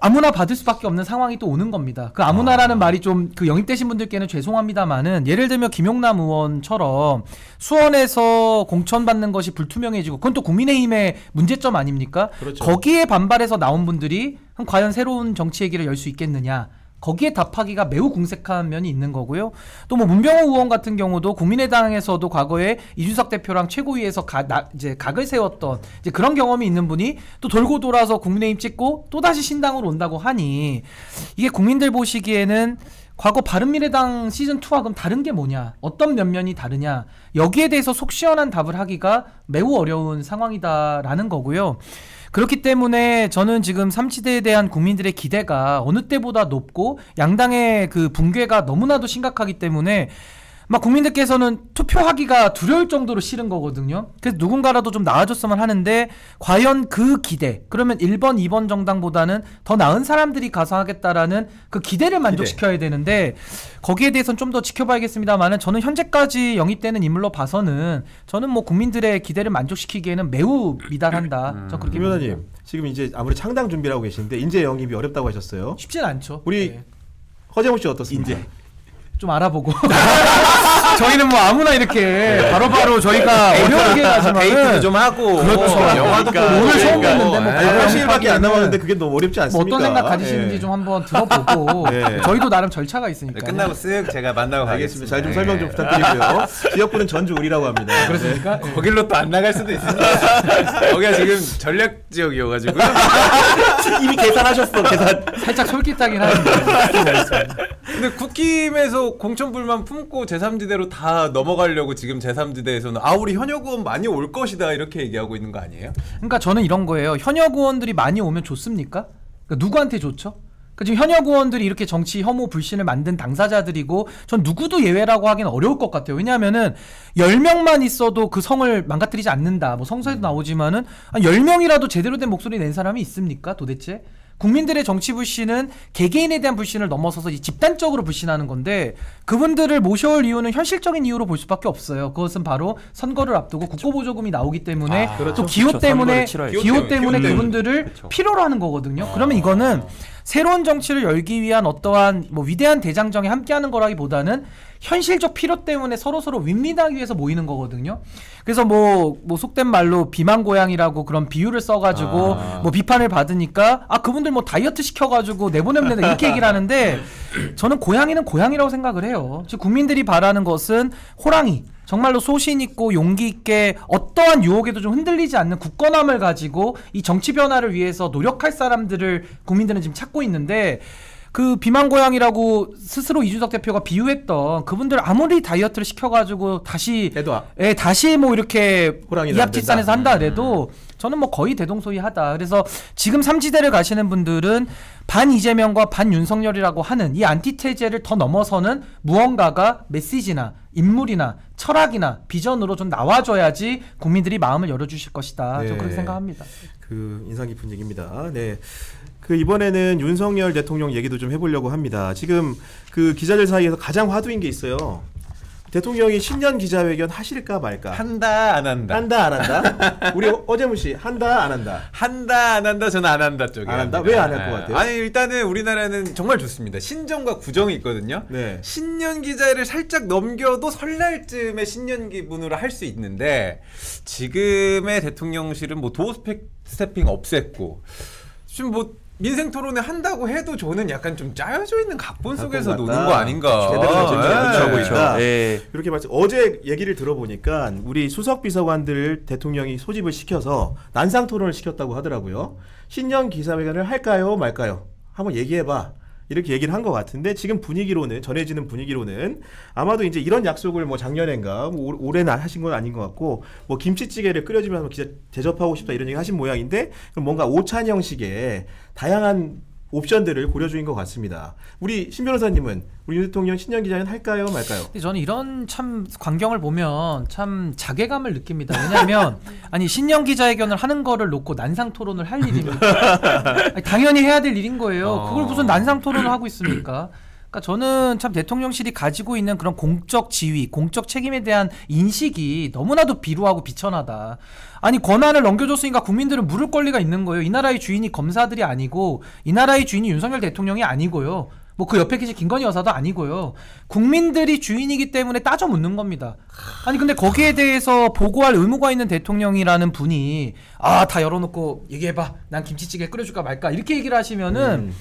아무나 받을 수밖에 없는 상황이 또 오는 겁니다. 그 아무나라는 말이 좀 그 영입되신 분들께는 죄송합니다만은 예를 들면 김용남 의원처럼 수원에서 공천받는 것이 불투명해지고 그건 또 국민의힘의 문제점 아닙니까? 그렇죠. 거기에 반발해서 나온 분들이 그럼 과연 새로운 정치 얘기를 열 수 있겠느냐? 거기에 답하기가 매우 궁색한 면이 있는 거고요. 또 뭐 문병호 의원 같은 경우도 국민의당에서도 과거에 이준석 대표랑 최고위에서 이제 각을 세웠던 이제 그런 경험이 있는 분이 또 돌고 돌아서 국민의힘 찍고 또 다시 신당으로 온다고 하니 이게 국민들 보시기에는 과거 바른미래당 시즌2와 그럼 다른 게 뭐냐? 어떤 면면이 다르냐? 여기에 대해서 속 시원한 답을 하기가 매우 어려운 상황이다라는 거고요. 그렇기 때문에 저는 지금 삼지대에 대한 국민들의 기대가 어느 때보다 높고 양당의 그 붕괴가 너무나도 심각하기 때문에 막 국민들께서는 투표하기가 두려울 정도로 싫은 거거든요. 그래서 누군가라도 좀 나아졌으면 하는데 과연 그 기대 그러면 1번, 2번 정당보다는 더 나은 사람들이 가서 하겠다라는 그 기대를 만족시켜야 되는데 거기에 대해서는 좀 더 지켜봐야겠습니다만은 저는 현재까지 영입되는 인물로 봐서는 저는 뭐 국민들의 기대를 만족시키기에는 매우 미달한다. 저 그렇게 봅니다. 김 지금 이제 아무리 창당 준비를 하고 계신데 인재 영입이 어렵다고 하셨어요. 쉽진 않죠. 우리 네. 허재무 씨 어떻습니까? 인재. 좀 알아보고 저희는 뭐 아무나 이렇게 바로바로 저희가 어려운 게 가지만은 데이트도 좀 하고 그렇죠. 영화도 보고 오늘 처음 봤는데 뭐 8시일밖에 안 남았는데 그게 너무 어렵지 않습니까? 뭐 어떤 생각 가지시는지 예. 좀 한번 들어보고 네. 저희도 나름 절차가 있으니까 끝나고 쓱 제가 만나고 알겠습니다. 가겠습니다. 잘 좀 설명 좀 부탁드리고요. 지역구는 전주 을이라고 합니다. 그렇습니까? 네. 거길로 또 안 나갈 수도 있습니다. 거기가 지금 전략 지역이어가지고요. 이미 계산하셨어. 계산. 살짝 솔깃하긴 하는데 근데 국힘에서 공천불만 품고 제3지대로 다 넘어가려고 지금 제3지대에서는 우리 현역 의원 많이 올 것이다 이렇게 얘기하고 있는 거 아니에요? 그러니까 저는 이런 거예요. 현역 의원들이 많이 오면 좋습니까? 그러니까 누구한테 좋죠? 그러니까 지금 현역 의원들이 이렇게 정치 혐오 불신을 만든 당사자들이고 전 누구도 예외라고 하기는 어려울 것 같아요. 왜냐하면은 10명만 있어도 그 성을 망가뜨리지 않는다. 뭐 성서에도 나오지만은 10명이라도 제대로 된 목소리 낸 사람이 있습니까? 도대체? 국민들의 정치 불신은 개개인에 대한 불신을 넘어서서 집단적으로 불신하는 건데 그분들을 모셔올 이유는 현실적인 이유로 볼 수밖에 없어요. 그것은 바로 선거를 앞두고 국고보조금이 나오기 때문에 또 기호 때문에 그분들을 그렇죠. 필요로 하는 거거든요. 그러면 이거는 새로운 정치를 열기 위한 어떠한 뭐 위대한 대장정에 함께하는 거라기보다는 현실적 필요 때문에 서로서로 윈윈하기 위해서 모이는 거거든요. 그래서 뭐 속된 말로 비만고양이라고 그런 비유를 써가지고 뭐 비판을 받으니까 그분들 뭐 다이어트 시켜가지고 내보내면 된다 이렇게 얘기를 하는데 저는 고양이는 고양이라고 생각을 해요. 즉 국민들이 바라는 것은 호랑이 정말로 소신 있고 용기 있게 어떠한 유혹에도 좀 흔들리지 않는 굳건함을 가지고 이 정치 변화를 위해서 노력할 사람들을 국민들은 지금 찾고 있는데 그 비만고양이라고 스스로 이준석 대표가 비유했던 그분들 아무리 다이어트를 시켜가지고 다시 뭐 이렇게 이합집산해서 한다 그래도 저는 뭐 거의 대동소이하다. 그래서 지금 삼지대를 가시는 분들은 반 이재명과 반 윤석열이라고 하는 이 안티테제를 더 넘어서는 무언가가 메시지나 인물이나 철학이나 비전으로 좀 나와줘야지 국민들이 마음을 열어주실 것이다. 네. 저 그렇게 생각합니다. 그 인상 깊은 얘기입니다. 네. 그 이번에는 윤석열 대통령 얘기도 좀 해보려고 합니다. 지금 그 기자들 사이에서 가장 화두인 게 있어요. 대통령이 신년 기자회견 하실까 말까? 한다 안 한다. 한다 안 한다? 우리 어제문 씨 한다 안 한다? 한다 안 한다. 저는 안 한다 쪽에. 안 한다? 왜 안 할 것 같아요? 아니 일단은 우리나라는 정말 좋습니다. 신정과 구정이 있거든요. 네. 신년 기자회를 살짝 넘겨도 설날쯤에 신년 기분으로 할 수 있는데 지금의 대통령실은 뭐 도어 스태핑 없앴고 지금 뭐 민생 토론회 한다고 해도 저는 약간 좀 짜여져 있는 각본 속에서 노는 거 아닌가. 제대로 있다. 네. 이렇게 말씀. 어제 얘기를 들어보니까 우리 수석 비서관들 대통령이 소집을 시켜서 난상 토론을 시켰다고 하더라고요. 신년 기자회견을 할까요, 말까요? 한번 얘기해봐. 이렇게 얘기를 한 것 같은데 지금 분위기로는 전해지는 분위기로는 아마도 이제 이런 약속을 뭐 작년인가 뭐 올해나 하신 건 아닌 것 같고 뭐 김치찌개를 끓여주면서 기자 대접하고 싶다 이런 얘기 하신 모양인데 그럼 뭔가 오찬 형식의 다양한 옵션들을 고려 중인 것 같습니다. 우리 신 변호사님은 우리 윤 대통령 신년 기자회견 할까요, 말까요? 저는 이런 참 광경을 보면 참 자괴감을 느낍니다. 왜냐하면 아니 신년 기자회견을 하는 거를 놓고 난상 토론을 할 일입니다. 당연히 해야 될 일인 거예요. 그걸 무슨 난상 토론을 하고 있습니까? 그러니까 저는 참 대통령실이 가지고 있는 그런 공적 지위, 공적 책임에 대한 인식이 너무나도 비루하고 비천하다. 아니 권한을 넘겨줬으니까 국민들은 물을 권리가 있는 거예요. 이 나라의 주인이 검사들이 아니고 이 나라의 주인이 윤석열 대통령이 아니고요. 뭐 그 옆에 계신 김건희 여사도 아니고요. 국민들이 주인이기 때문에 따져 묻는 겁니다. 아니 근데 거기에 대해서 보고할 의무가 있는 대통령이라는 분이 다 열어놓고 얘기해봐. 난 김치찌개 끓여줄까 말까 이렇게 얘기를 하시면은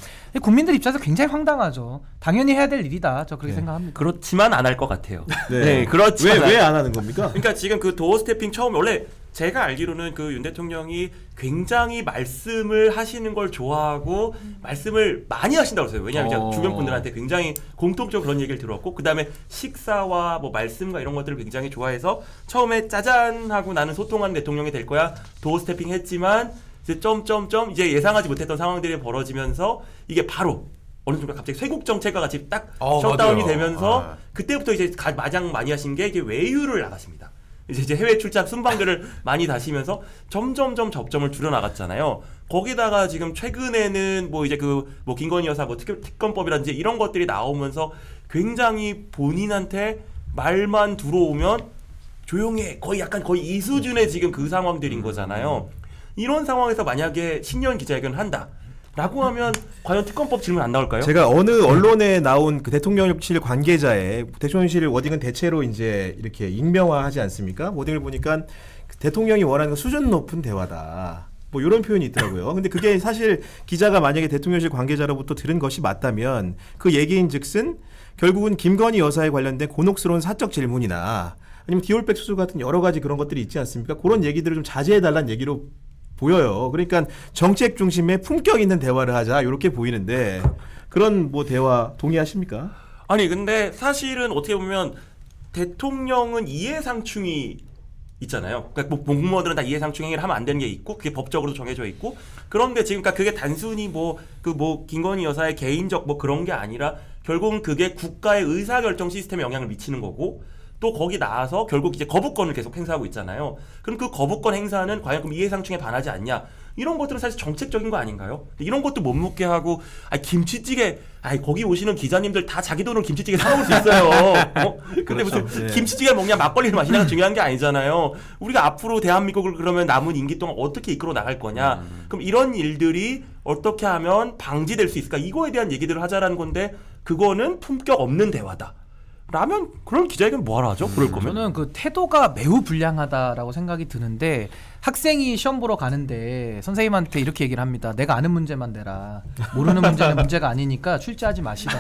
국민들 입장에서 굉장히 황당하죠. 당연히 해야 될 일이다. 저 그렇게 생각합니다. 그렇지만 안 할 것 같아요. 네, 그렇지만 왜 안 하는 겁니까? 그러니까 지금 그 도어 스태핑 처음에 원래 제가 알기로는 그 윤 대통령이 굉장히 말씀을 하시는 걸 좋아하고 말씀을 많이 하신다고 했어요. 왜냐하면 제가 주변 분들한테 굉장히 공통적으로 그런 얘기를 들었고 그 다음에 식사와 뭐 말씀과 이런 것들을 굉장히 좋아해서 처음에 짜잔 하고 나는 소통하는 대통령이 될 거야 도어 스태핑 했지만 이제 점점점 이제 예상하지 못했던 상황들이 벌어지면서 이게 바로 어느 순간 갑자기 쇄국 정책과 같이 딱 셧다운이 되면서 그때부터 이제 가장 많이 하신 게 이게 외유를 나가십니다. 이제 해외 출장 순방들을 많이 다시면서 점점점 접점을 줄여 나갔잖아요. 거기다가 지금 최근에는 뭐 이제 그 뭐 김건희 여사 뭐 특검법이라든지 이런 것들이 나오면서 굉장히 본인한테 말만 들어오면 조용해 거의 약간 거의 이 수준의 지금 그 상황들인 거잖아요. 이런 상황에서 만약에 신년 기자회견을 한다. 라고 하면 과연 특검법 질문 안 나올까요? 제가 어느 언론에 나온 그 대통령실 관계자의 대통령실 워딩은 대체로 이제 이렇게 익명화하지 않습니까? 워딩을 보니까 대통령이 원하는 수준 높은 대화다. 뭐 이런 표현이 있더라고요. 근데 그게 사실 기자가 만약에 대통령실 관계자로부터 들은 것이 맞다면 그 얘기인즉슨 결국은 김건희 여사에 관련된 곤혹스러운 사적 질문이나 아니면 디올백 수술 같은 여러 가지 그런 것들이 있지 않습니까? 그런 얘기들을 좀 자제해달라는 얘기로 보여요. 그러니까 정책 중심의 품격 있는 대화를 하자 이렇게 보이는데 그런 뭐 대화 동의하십니까? 아니 근데 사실은 어떻게 보면 대통령은 이해상충이 있잖아요. 그러니까 뭐 공무원들은 다 이해상충 행위를 하면 안 되는 게 있고 그게 법적으로도 정해져 있고 그런데 지금 그러니까 그게 단순히 뭐 김건희 여사의 개인적 뭐 그런 게 아니라 결국은 그게 국가의 의사결정 시스템에 영향을 미치는 거고 또 거기 나와서 결국 이제 거부권을 계속 행사하고 있잖아요. 그럼 그 거부권 행사는 과연 그럼 이해상충에 반하지 않냐? 이런 것들은 사실 정책적인 거 아닌가요? 이런 것도 못 묻게 하고 김치찌개 거기 오시는 기자님들 다 자기 돈으로 김치찌개 사 먹을 수 있어요. 근데 그렇죠. 무슨 김치찌개 먹냐 막걸리를 마시냐가 중요한 게 아니잖아요. 우리가 앞으로 대한민국을 그러면 남은 임기 동안 어떻게 이끌어 나갈 거냐? 그럼 이런 일들이 어떻게 하면 방지될 수 있을까? 이거에 대한 얘기들을 하자라는 건데 그거는 품격 없는 대화다. 라면 그럴 기자회견 뭐하러 하죠? 그럴 거면 저는 그 태도가 매우 불량하다라고 생각이 드는데 학생이 시험 보러 가는데 선생님한테 이렇게 얘기를 합니다. 내가 아는 문제만 내라. 모르는 문제는 문제가 아니니까 출제하지 마시라.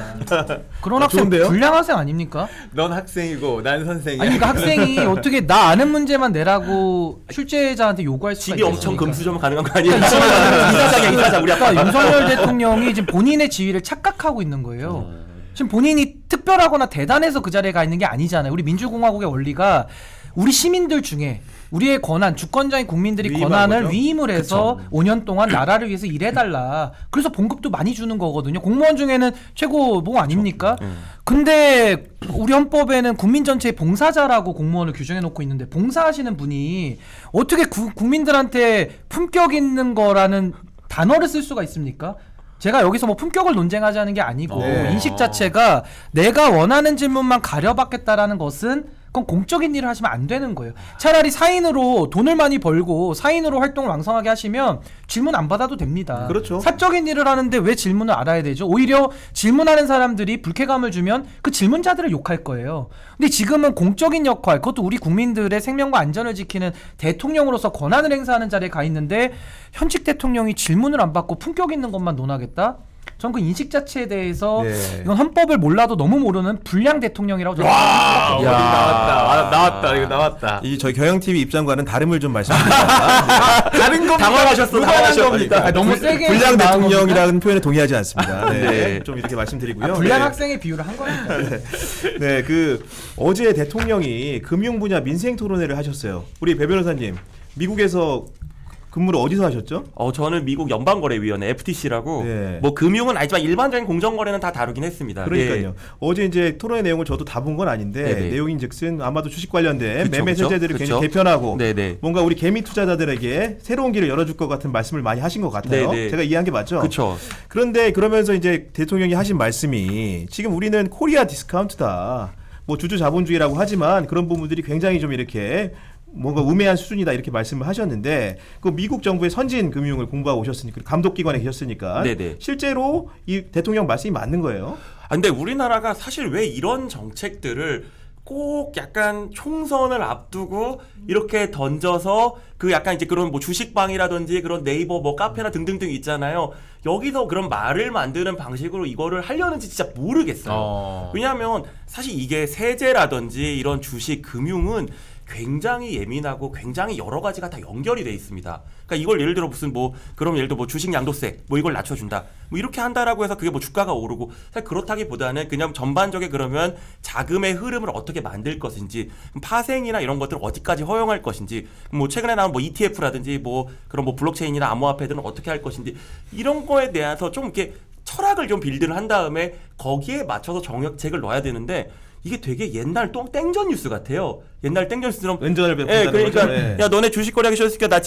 그런 학생 좋은데요? 불량 학생 아닙니까? 넌 학생이고 난 선생이야. 아니 그러니까 학생이 어떻게 나 아는 문제만 내라고 출제자한테 요구할 수가 집이 있겠습니까? 엄청 금수저면 가능한 거 아니에요? 이사장이야 이사장 우리 아빠. 그러니까 윤석열 대통령이 지금 본인의 지위를 착각하고 있는 거예요. 지금 본인이 특별하거나 대단해서 그 자리에 가 있는 게 아니잖아요. 우리 민주공화국의 원리가 우리 시민들 중에 우리의 권한, 주권자인 국민들이 권한을 거죠? 위임을 해서 5년 동안 나라를 위해서 일해달라. 그래서 봉급도 많이 주는 거거든요. 공무원 중에는 최고 뭐 아닙니까? 근데 우리 헌법에는 국민 전체의 봉사자라고 공무원을 규정해놓고 있는데 봉사하시는 분이 어떻게 국민들한테 품격 있는 거라는 단어를 쓸 수가 있습니까? 제가 여기서 뭐 품격을 논쟁하자는 게 아니고 인식 자체가 내가 원하는 질문만 가려받겠다라는 것은 그건 공적인 일을 하시면 안 되는 거예요. 차라리 사인으로 돈을 많이 벌고 사인으로 활동을 왕성하게 하시면 질문 안 받아도 됩니다. 그렇죠. 사적인 일을 하는데 왜 질문을 알아야 되죠? 오히려 질문하는 사람들이 불쾌감을 주면 그 질문자들을 욕할 거예요. 근데 지금은 공적인 역할, 그것도 우리 국민들의 생명과 안전을 지키는 대통령으로서 권한을 행사하는 자리에 가 있는데 현직 대통령이 질문을 안 받고 품격 있는 것만 논하겠다? 전 그 인식 자체에 대해서 이건 헌법을 몰라도 너무 모르는 불량 대통령이라고 저는 생각합니다. 나왔다. 이거 나왔다. 이 저희 경영TV 입장과는 다름을 좀 말씀드립니다. 다른 겁니다. 당황하셨어. 겁니다. 너무 세게 불량 대통령이라는 표현에 동의하지 않습니다. 네. 좀 이렇게 말씀드리고요. 불량 네. 학생의 비유를 한 거니까. 네, 그 어제 대통령이 금융 분야 민생 토론회를 하셨어요. 우리 배 변호사님, 미국에서 근무를 어디서 하셨죠? 저는 미국 연방거래위원회 FTC라고 네. 뭐 금융은 아니지만 일반적인 공정거래는 다 다루긴 했습니다. 그러니까요. 네. 어제 이제 토론회 내용을 저도 다 본 건 아닌데 네네. 내용인즉슨 아마도 주식 관련된 그쵸, 매매 그쵸? 세제들을 그쵸? 굉장히 개편하고 네네. 뭔가 우리 개미 투자자들에게 새로운 길을 열어줄 것 같은 말씀을 많이 하신 것 같아요. 네네. 제가 이해한 게 맞죠? 그렇죠. 그런데 그러면서 이제 대통령이 하신 말씀이 지금 우리는 코리아 디스카운트다. 뭐 주주 자본주의라고 하지만 그런 부분들이 굉장히 좀 이렇게 뭔가 우매한 수준이다 이렇게 말씀을 하셨는데 그 미국 정부의 선진 금융을 공부하고 오셨으니까 감독기관에 계셨으니까 네네. 실제로 이 대통령 말씀이 맞는 거예요. 근데 우리나라가 사실 왜 이런 정책들을 꼭 약간 총선을 앞두고 이렇게 던져서 그 약간 이제 그런 뭐 주식방이라든지 그런 네이버 뭐 카페나 등등등 있잖아요. 여기서 그런 말을 만드는 방식으로 이거를 하려는지 진짜 모르겠어요. 왜냐하면 사실 이게 세제라든지 이런 주식 금융은 굉장히 예민하고 굉장히 여러 가지가 다 연결이 돼 있습니다. 그러니까 이걸 예를 들어 무슨 뭐 그럼 예를 들어 뭐 주식 양도세 뭐 이걸 낮춰준다 뭐 이렇게 한다라고 해서 그게 뭐 주가가 오르고 사실 그렇다기보다는 그냥 전반적인 그러면 자금의 흐름을 어떻게 만들 것인지 파생이나 이런 것들을 어디까지 허용할 것인지 뭐 최근에 나온 뭐 ETF라든지 뭐 그런 뭐 블록체인이나 암호화폐들은 어떻게 할 것인지 이런 거에 대해서 좀 이렇게 철학을 좀 빌드를 한 다음에 거기에 맞춰서 정책을 넣어야 되는데. 이게 되게 옛날 땡전 뉴스 같아요. 옛날 땡전 뉴스처럼 왼전을 베푼다는 그러니까 거죠. 네. 야 너네 주식 거래하기 싫었으니까 나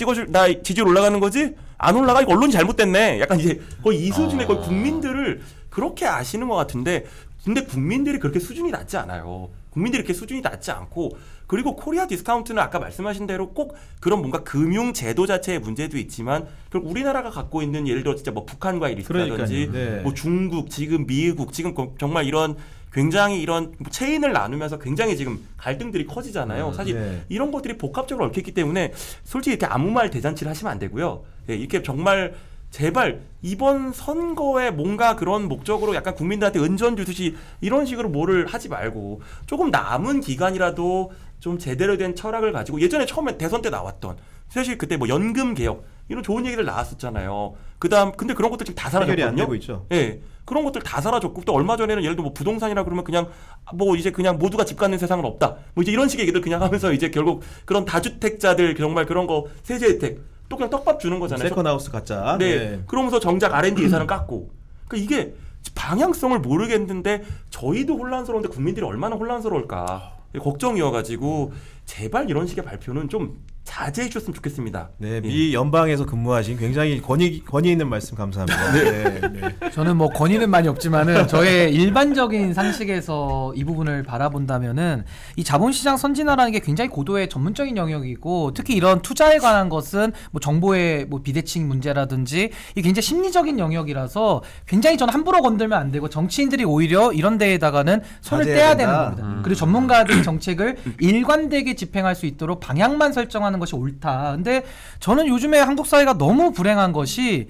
지지율 올라가는 거지? 안 올라가? 이거 언론이 잘못됐네. 약간 이제 거의 이 수준의 거의 국민들을 그렇게 아시는 것 같은데 근데 국민들이 그렇게 수준이 낮지 않아요. 국민들이 이렇게 수준이 낮지 않고 그리고 코리아 디스카운트는 아까 말씀하신 대로 꼭 그런 뭔가 금융 제도 자체의 문제도 있지만 결국 우리나라가 갖고 있는 예를 들어 진짜 뭐 북한과의 리스크라든지 네. 뭐 중국 지금 미국 지금 정말 이런 굉장히 이런 체인을 나누면서 굉장히 지금 갈등들이 커지잖아요. 사실 네. 이런 것들이 복합적으로 얽혀있기 때문에 솔직히 이렇게 아무 말 대잔치를 하시면 안 되고요. 예, 이렇게 정말 제발 이번 선거에 뭔가 그런 목적으로 약간 국민들한테 은전 주듯이 이런 식으로 뭐를 하지 말고 조금 남은 기간이라도 좀 제대로 된 철학을 가지고 예전에 처음에 대선 때 나왔던 사실 그때 뭐 연금 개혁 이런 좋은 얘기들 나왔었잖아요. 근데 그런 것들 지금 다 사라졌거든요. 해결이 안 되고 있죠. 예. 그런 것들 다 사라졌고 또 얼마 전에는 예를 들어 뭐 부동산이라 그러면 그냥 뭐 이제 그냥 모두가 집 갖는 세상은 없다. 뭐 이제 이런 식의 얘기들 그냥 하면서 이제 결국 그런 다주택자들 정말 그런 거 세제 혜택 또 그냥 떡밥 주는 거잖아요. 세컨하우스 가짜. 네. 그러면서 정작 R&D 예산을 깎고. 그러니까 이게 방향성을 모르겠는데 저희도 혼란스러운데 국민들이 얼마나 혼란스러울까 걱정이어가지고 제발 이런 식의 발표는 좀 자제해 주셨으면 좋겠습니다. 네, 미 연방에서 근무하신 굉장히 권위 있는 말씀 감사합니다. 네, 네. 저는 뭐 권위는 많이 없지만은 저의 일반적인 상식에서 이 부분을 바라본다면은 이 자본시장 선진화라는 게 굉장히 고도의 전문적인 영역이고 특히 이런 투자에 관한 것은 뭐 정보의 뭐 비대칭 문제라든지 이게 굉장히 심리적인 영역이라서 굉장히 저는 함부로 건들면 안 되고 정치인들이 오히려 이런 데에다가는 손을 떼야 되는 겁니다. 그리고 전문가들이 정책을 일관되게 집행할 수 있도록 방향만 설정하는 것이 옳다. 근데 저는 요즘에 한국 사회가 너무 불행한 것이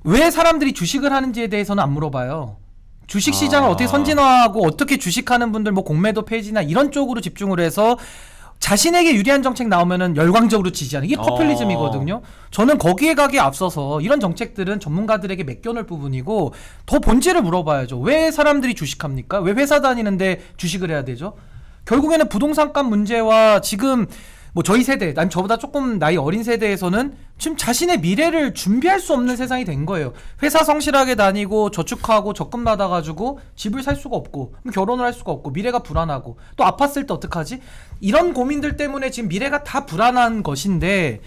왜 사람들이 주식을 하는지에 대해서는 안 물어봐요. 주식 시장을 어떻게 선진화하고 어떻게 주식하는 분들 뭐 공매도 폐지나 이런 쪽으로 집중을 해서 자신에게 유리한 정책 나오면은 열광적으로 지지하는 이게 포퓰리즘이거든요. 저는 거기에 가기에 앞서서 이런 정책들은 전문가들에게 맡겨놓을 부분이고 더 본질을 물어봐야죠. 왜 사람들이 주식합니까? 왜 회사 다니는데 주식을 해야 되죠? 결국에는 부동산값 문제와 지금 뭐 저희 세대, 난 저보다 조금 나이 어린 세대에서는 지금 자신의 미래를 준비할 수 없는 세상이 된 거예요. 회사 성실하게 다니고 저축하고 적금 받아가지고 집을 살 수가 없고 결혼을 할 수가 없고 미래가 불안하고 또 아팠을 때 어떡하지? 이런 고민들 때문에 지금 미래가 다 불안한 것인데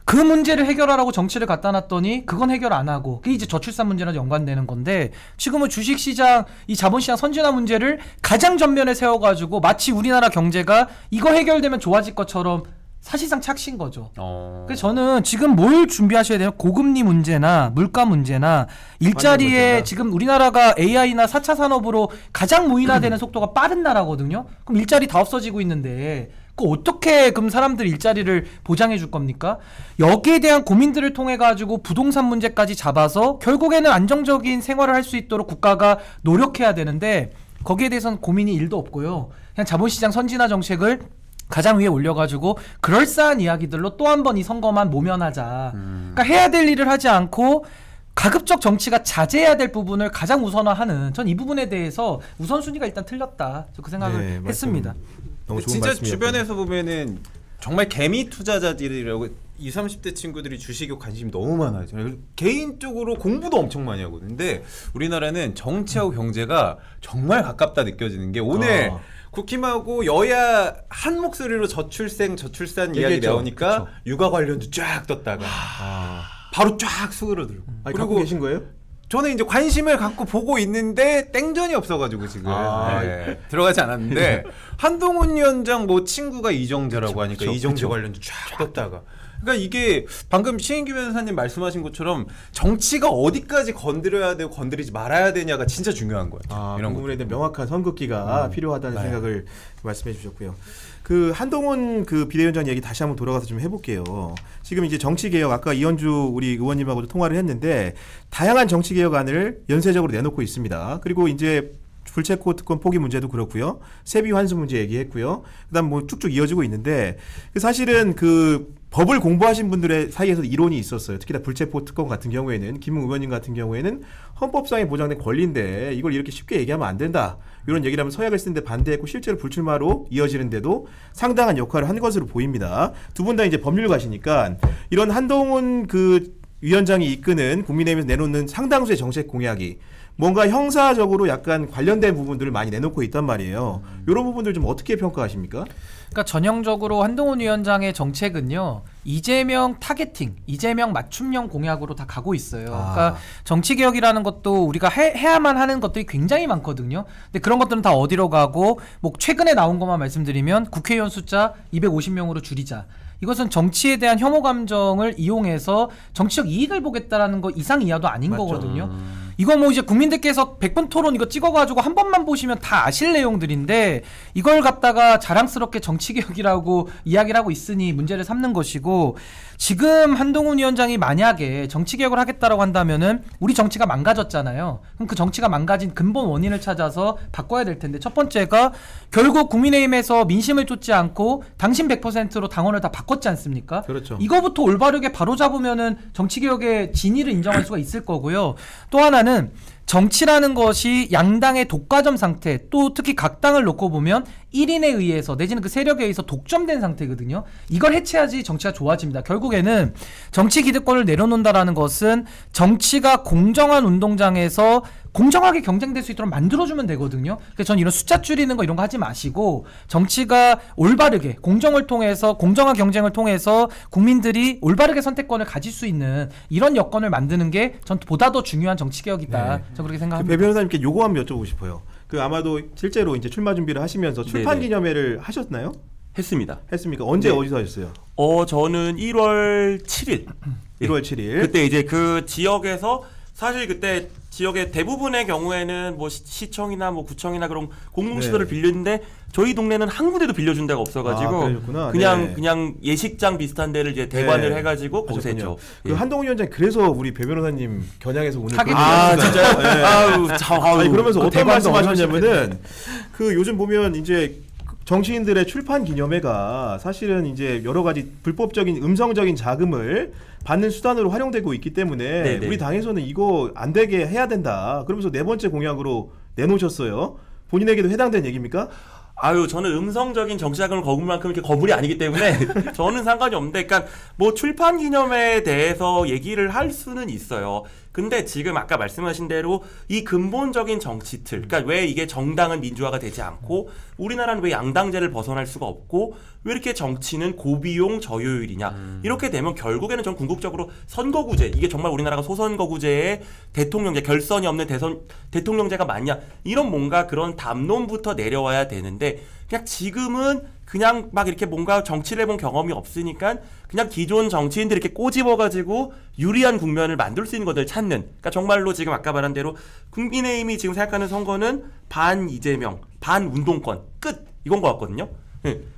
그 문제를 해결하라고 정치를 갖다 놨더니 그건 해결 안 하고 그게 이제 저출산 문제랑 연관되는 건데 지금은 주식시장 이 자본시장 선진화 문제를 가장 전면에 세워가지고 마치 우리나라 경제가 이거 해결되면 좋아질 것처럼 사실상 착신 거죠. 그래서 저는 지금 뭘 준비하셔야 돼요? 고금리 문제나 물가 문제나 일자리에 지금 우리나라가 AI나 4차 산업으로 가장 무인화되는 속도가 빠른 나라거든요. 그럼 일자리 다 없어지고 있는데 그 어떻게 그럼 사람들 일자리를 보장해 줄 겁니까? 여기에 대한 고민들을 통해 가지고 부동산 문제까지 잡아서 결국에는 안정적인 생활을 할 수 있도록 국가가 노력해야 되는데 거기에 대해서는 고민이 1도 없고요. 그냥 자본시장 선진화 정책을 가장 위에 올려가지고 그럴싸한 이야기들로 또 한 번 이 선거만 모면하자. 그러니까 해야 될 일을 하지 않고 가급적 정치가 자제해야 될 부분을 가장 우선화하는 전 이 부분에 대해서 우선순위가 일단 틀렸다. 그 생각을 했습니다. 진짜 주변에서 보면은 정말 개미 투자자들이라고 20, 30대 친구들이 주식에 관심이 너무 많아요. 개인적으로 공부도 엄청 많이 하거든요. 근데 우리나라는 정치하고 경제가 정말 가깝다 느껴지는 게 오늘 국힘하고 여야 한 목소리로 저출산 이야기 나오니까 그쵸. 육아 관련도 쫙 떴다가 바로 쫙 수그러들고. 갖고 계신 거예요? 저는 이제 관심을 갖고 보고 있는데 땡전이 없어가지고 지금 들어가지 않았는데 한동훈 위원장 뭐 친구가 이정재라고 하니까 이정재 관련도 쫙 떴다가 그러니까 이게 방금 신인규 변호사님 말씀하신 것처럼 정치가 어디까지 건드려야 되고 건드리지 말아야 되냐가 진짜 중요한 거예요. 이런 부분에 대한 명확한 선긋기가 필요하다는 생각을 말씀해 주셨고요. 그 한동훈 그 비대위원장 얘기 다시 한번 돌아가서 좀 해볼게요. 지금 이제 정치개혁 아까 이현주 우리 의원님하고도 통화를 했는데 다양한 정치개혁안을 연쇄적으로 내놓고 있습니다. 그리고 이제 불체코 특권 포기 문제도 그렇고요. 세비 환수 문제 얘기했고요. 그다음 뭐 쭉쭉 이어지고 있는데 사실은 그 법을 공부하신 분들의 사이에서 이론이 있었어요. 특히나 불체포 특권 같은 경우에는 김웅 의원님 같은 경우에는 헌법상에 보장된 권리인데 이걸 이렇게 쉽게 얘기하면 안 된다. 이런 얘기를 하면 서약을 쓰는데 반대했고 실제로 불출마로 이어지는데도 상당한 역할을 한 것으로 보입니다. 두 분 다 이제 법률가시니까 이런 한동훈 그 위원장이 이끄는 국민의힘에서 내놓는 상당수의 정책 공약이 뭔가 형사적으로 약간 관련된 부분들을 많이 내놓고 있단 말이에요. 이런 부분들 좀 어떻게 평가하십니까? 그러니까 전형적으로 한동훈 위원장의 정책은요. 이재명 타겟팅, 이재명 맞춤형 공약으로 다 가고 있어요. 그러니까 정치개혁이라는 것도 우리가 해야만 하는 것들이 굉장히 많거든요. 근데 그런 것들은 다 어디로 가고 뭐 최근에 나온 것만 말씀드리면 국회의원 숫자 250명으로 줄이자. 이것은 정치에 대한 혐오 감정을 이용해서 정치적 이익을 보겠다라는 거 이상 이하도 아닌 맞죠. 거거든요. 이거 뭐 이제 국민들께서 100분 토론 이거 찍어가지고 한 번만 보시면 다 아실 내용들인데 이걸 갖다가 자랑스럽게 정치개혁이라고 이야기를 하고 있으니 문제를 삼는 것이고 지금 한동훈 위원장이 만약에 정치개혁을 하겠다라고 한다면은 우리 정치가 망가졌잖아요. 그럼 그 정치가 망가진 근본 원인을 찾아서 바꿔야 될 텐데 첫 번째가 결국 국민의힘에서 민심을 쫓지 않고 당신 100%로 당원을 다 바꿨지 않습니까? 그렇죠. 이거부터 올바르게 바로잡으면은 정치개혁의 진위를 인정할 수가 있을 거고요. 또 하나는 정치라는 것이 양당의 독과점 상태, 또 특히 각 당을 놓고 보면 1인에 의해서 내지는 그 세력에 의해서 독점된 상태거든요. 이걸 해체해야지 정치가 좋아집니다. 결국에는 정치 기득권을 내려놓는다라는 것은 정치가 공정한 운동장에서 공정하게 경쟁될 수 있도록 만들어주면 되거든요. 그래서 전 이런 숫자 줄이는 거 이런 거 하지 마시고 정치가 올바르게 공정을 통해서 공정한 경쟁을 통해서 국민들이 올바르게 선택권을 가질 수 있는 이런 여건을 만드는 게 전 보다 더 중요한 정치개혁이다. 네. 저는 그렇게 생각합니다. 배 변호사님께 요거 한번 여쭤보고 싶어요. 그 아마도 실제로 이제 출마 준비를 하시면서 출판 기념회를 하셨나요? 했습니다. 했습니까? 언제 어디서 하셨어요? 저는 1월 7일. 1월 7일. 그때 이제 그 지역에서 사실 그때 지역의 대부분의 경우에는 뭐 시청이나 뭐 구청이나 그런 공공시설을 빌렸는데 저희 동네는 한 군데도 빌려준 데가 없어가지고 그냥 예식장 비슷한 데를 이제 대관을 해가지고 거기서 했죠. 그 한동훈 위원장 그래서 우리 배 변호사님 겨냥해서 오늘 진짜요? 아니 그러면서 어떤 말씀하셨냐면은 그 요즘 보면 이제 정치인들의 출판 기념회가 사실은 이제 여러 가지 불법적인 음성적인 자금을 받는 수단으로 활용되고 있기 때문에 우리 당에서는 이거 안 되게 해야 된다. 그러면서 4번째 공약으로 내놓으셨어요. 본인에게도 해당되는 얘기입니까? 저는 음성적인 정치자금을 거둘 만큼 이렇게 거물이 아니기 때문에 저는 상관이 없는데, 그러니까 뭐 출판 기념회에 대해서 얘기를 할 수는 있어요. 근데 지금 아까 말씀하신 대로 이 근본적인 정치 틀, 그러니까 왜 이게 정당은 민주화가 되지 않고 우리나라는 왜 양당제를 벗어날 수가 없고 왜 이렇게 정치는 고비용 저효율이냐, 이렇게 되면 결국에는 전 궁극적으로 선거구제, 이게 정말 우리나라가 소선거구제의 대통령제, 결선이 없는 대통령제가 맞냐, 이런 뭔가 그런 담론부터 내려와야 되는데 그냥 지금은 그냥 막 이렇게 뭔가 정치를 해본 경험이 없으니까 그냥 기존 정치인들이 이렇게 꼬집어가지고 유리한 국면을 만들 수 있는 것들을 찾는, 그러니까 정말로 지금 아까 말한 대로 국민의힘이 지금 생각하는 선거는 반 이재명, 반 운동권 끝, 이건 것 같거든요.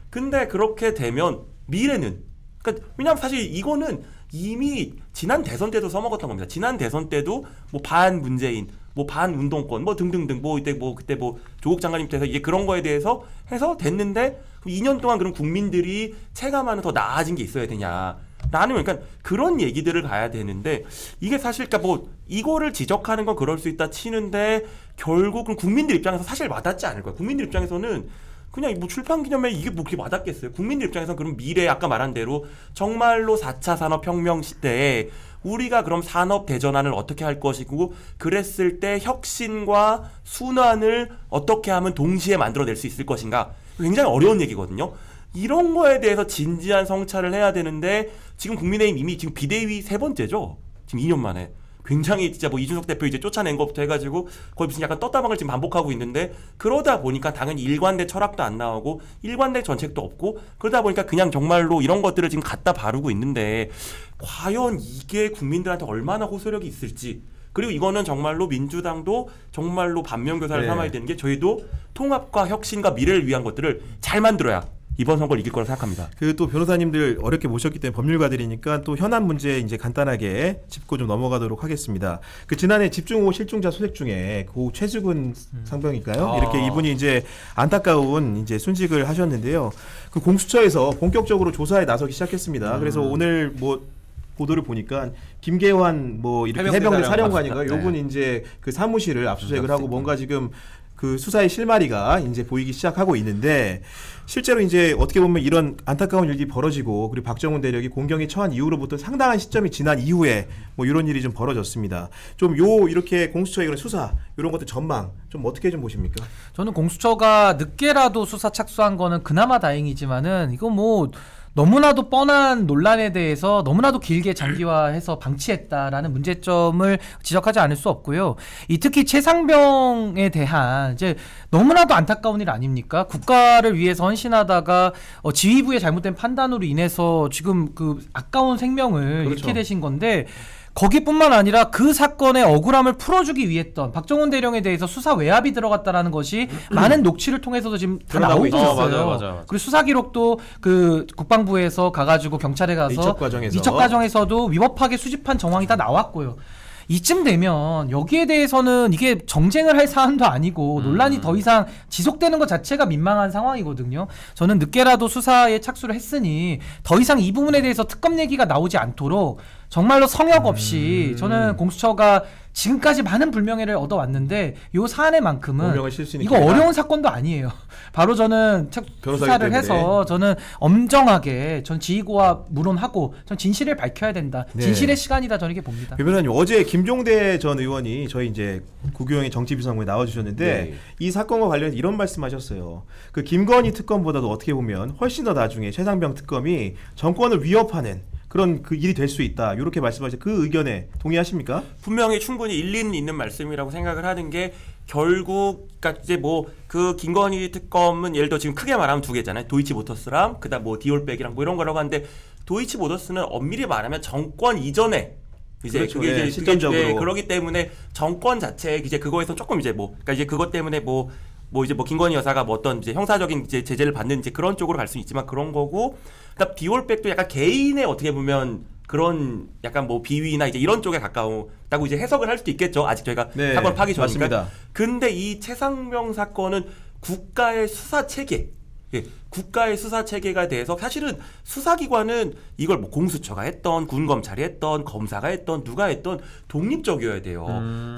근데 그렇게 되면 미래는, 그러니까 왜냐하면 사실 이거는 이미 지난 대선 때도 써먹었던 겁니다. 지난 대선 때도 뭐 반 문재인, 뭐 반 운동권, 뭐 등등등, 뭐 이때 뭐 그때 뭐 조국 장관님 때서 이게 그런 거에 대해서 해서 됐는데 2년 동안 그럼 국민들이 체감하는 더 나아진 게 있어야 되냐. 라는, 그러니까 그런 얘기들을 가야 되는데 이게 사실 그러니까 뭐 이거를 지적하는 건 그럴 수 있다 치는데 결국은 국민들 입장에서 사실 와닿지 않을 거야. 국민들 입장에서는 그냥 뭐 출판 기념회 이게 뭐 그렇게 와닿겠어요. 국민들 입장에서는 그럼 미래 아까 말한 대로 정말로 4차 산업혁명 시대에 우리가 그럼 산업 대전환을 어떻게 할 것이고 그랬을 때 혁신과 순환을 어떻게 하면 동시에 만들어낼 수 있을 것인가, 굉장히 어려운 얘기거든요. 이런 거에 대해서 진지한 성찰을 해야 되는데 지금 국민의힘 이미 지금 비대위 3번째죠. 지금 2년 만에. 굉장히 진짜 뭐 이준석 대표 이제 쫓아낸 것부터 해가지고 거의 무슨 약간 떴다방을 지금 반복하고 있는데, 그러다 보니까 당연히 일관된 철학도 안 나오고 일관된 정책도 없고 그러다 보니까 그냥 정말로 이런 것들을 지금 갖다 바르고 있는데 과연 이게 국민들한테 얼마나 호소력이 있을지, 그리고 이거는 정말로 민주당도 정말로 반면교사를 삼아야 되는 게 저희도 통합과 혁신과 미래를 위한 것들을 잘 만들어야 이번 선거를 이길 거라 생각합니다. 그 또 변호사님들 어렵게 모셨기 때문에 법률가들이니까 또 현안 문제 이제 간단하게 짚고 좀 넘어가도록 하겠습니다. 그 지난해 집중호우 실종자 소식 중에 고 최수근 상병일까요? 이렇게 이분이 이제 안타까운 이제 순직을 하셨는데요. 그 공수처에서 본격적으로 조사에 나서기 시작했습니다. 그래서 오늘 뭐 보도를 보니까 김계환 뭐 이렇게 해병대 사령관인가요? 요분 이제 그 사무실을 압수수색을 하고 뭔가 지금 그 수사의 실마리가 이제 보이기 시작하고 있는데, 실제로 이제 어떻게 보면 이런 안타까운 일이 벌어지고 그리고 박정훈 대령이 공경에 처한 이후로부터 상당한 시점이 지난 이후에 뭐 이런 일이 좀 벌어졌습니다. 좀 이렇게 공수처의 그런 수사 이런 것들 전망 좀 어떻게 좀 보십니까? 저는 공수처가 늦게라도 수사 착수한 거는 그나마 다행이지만은 이거 뭐 너무나도 뻔한 논란에 대해서 너무나도 길게 장기화해서 방치했다라는 문제점을 지적하지 않을 수 없고요. 특히 최상병에 대한 이제 너무나도 안타까운 일 아닙니까? 국가를 위해서 헌신하다가 지휘부의 잘못된 판단으로 인해서 지금 그 아까운 생명을 잃게 되신 건데, 거기뿐만 아니라 그 사건의 억울함을 풀어주기 위했던 박정훈 대령에 대해서 수사 외압이 들어갔다라는 것이 많은 녹취를 통해서도 지금 다 나오고 있었어요. 맞아요. 그리고 수사 기록도 그 국방부에서 가가지고 경찰에 가서 이첩 과정에서도 위법하게 수집한 정황이 다 나왔고요. 이쯤 되면 여기에 대해서는 이게 정쟁을 할 사안도 아니고 논란이 더 이상 지속되는 것 자체가 민망한 상황이거든요. 저는 늦게라도 수사에 착수를 했으니 더 이상 이 부분에 대해서 특검 얘기가 나오지 않도록 정말로 성역 없이 저는 공수처가 지금까지 많은 불명예를 얻어왔는데 요 사안에만큼은 이거 어려운 사건도 아니에요. 바로 저는 수사를 해서 저는 엄정하게 전 지휘고와 물론하고 전 진실을 밝혀야 된다. 네. 진실의 시간이다 저는 이렇게 봅니다. 변호사님 어제 김종대 전 의원이 저희 이제 구규영의 정치비상국에 나와주셨는데 네. 이 사건과 관련해서 이런 말씀하셨어요. 그 김건희 특검보다도 어떻게 보면 훨씬 더 나중에 최상병 특검이 정권을 위협하는 그런 그 일이 될 수 있다. 이렇게 말씀하셨. 그 의견에 동의하십니까? 분명히 충분히 일리는 있는 말씀이라고 생각을 하는 게 결국 그러니까 이제 뭐 그 김건희 특검은 예를 들어 지금 크게 말하면 두 개잖아요. 도이치모터스랑 그다음 뭐 디올백이랑 뭐 이런 거라고 하는데 도이치모터스는 엄밀히 말하면 정권 이전에 이제 그렇죠. 그게 네, 이제 실전적으로 그러기 때문에 정권 자체 이제 그거에서 조금 이제 뭐 그러니까 이제 그것 때문에 뭐 이제 뭐 김건희 여사가 뭐 어떤 이제 형사적인 이제 제재를 받는 이제 그런 쪽으로 갈 수 있지만 그런 거고 그다음 디올백도 약간 개인의 어떻게 보면 그런 약간 뭐 비위나 이제 이런 쪽에 가까웠다고 이제 해석을 할 수도 있겠죠. 아직 저희가 네, 사건 파기 전이니까. 맞습니다. 근데 이 최상병 사건은 국가의 수사 체계, 국가의 수사 체계가 돼서 사실은 수사기관은 이걸 뭐 공수처가 했던, 군 검찰이 했던, 검사가 했던, 누가 했던 독립적이어야 돼요.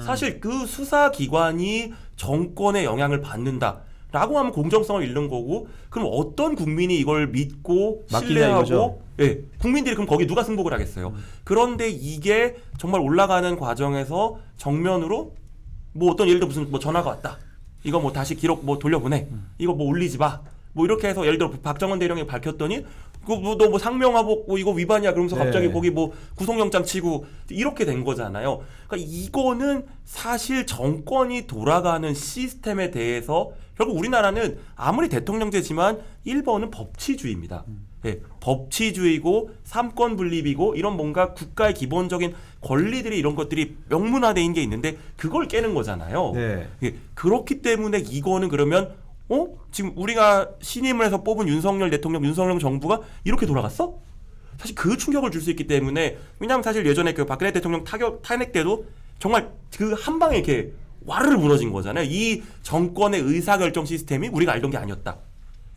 사실 그 수사기관이 정권의 영향을 받는다. 라고 하면 공정성을 잃는 거고 그럼 어떤 국민이 이걸 믿고 신뢰하고 예, 국민들이 그럼 거기 누가 승복을 하겠어요. 그런데 이게 정말 올라가는 과정에서 정면으로 뭐 어떤 예를 들어 무슨 뭐 전화가 왔다. 이거 뭐 다시 기록 뭐 돌려보내. 이거 뭐 올리지 마. 뭐 이렇게 해서 예를 들어 박정원 대령이 밝혔더니 너 뭐 상명하복 뭐 이거 위반이야 그러면서 갑자기 네. 거기 뭐 구속영장 치고 이렇게 된 거잖아요. 그러니까 이거는 사실 정권이 돌아가는 시스템에 대해서 결국 우리나라는 아무리 대통령제지만 1번은 법치주의입니다. 네, 법치주의고 삼권 분립이고 이런 뭔가 국가의 기본적인 권리들이 이런 것들이 명문화되어 게 있는데 그걸 깨는 거잖아요. 네. 예, 그렇기 때문에 이거는 그러면 지금 우리가 신임을 해서 뽑은 윤석열 대통령, 윤석열 정부가 이렇게 돌아갔어? 사실 그 충격을 줄 수 있기 때문에 왜냐하면 사실 예전에 그 박근혜 대통령 탄핵 때도 정말 그 한 방에 이렇게 와르르 무너진 거잖아요. 이 정권의 의사결정 시스템이 우리가 알던 게 아니었다.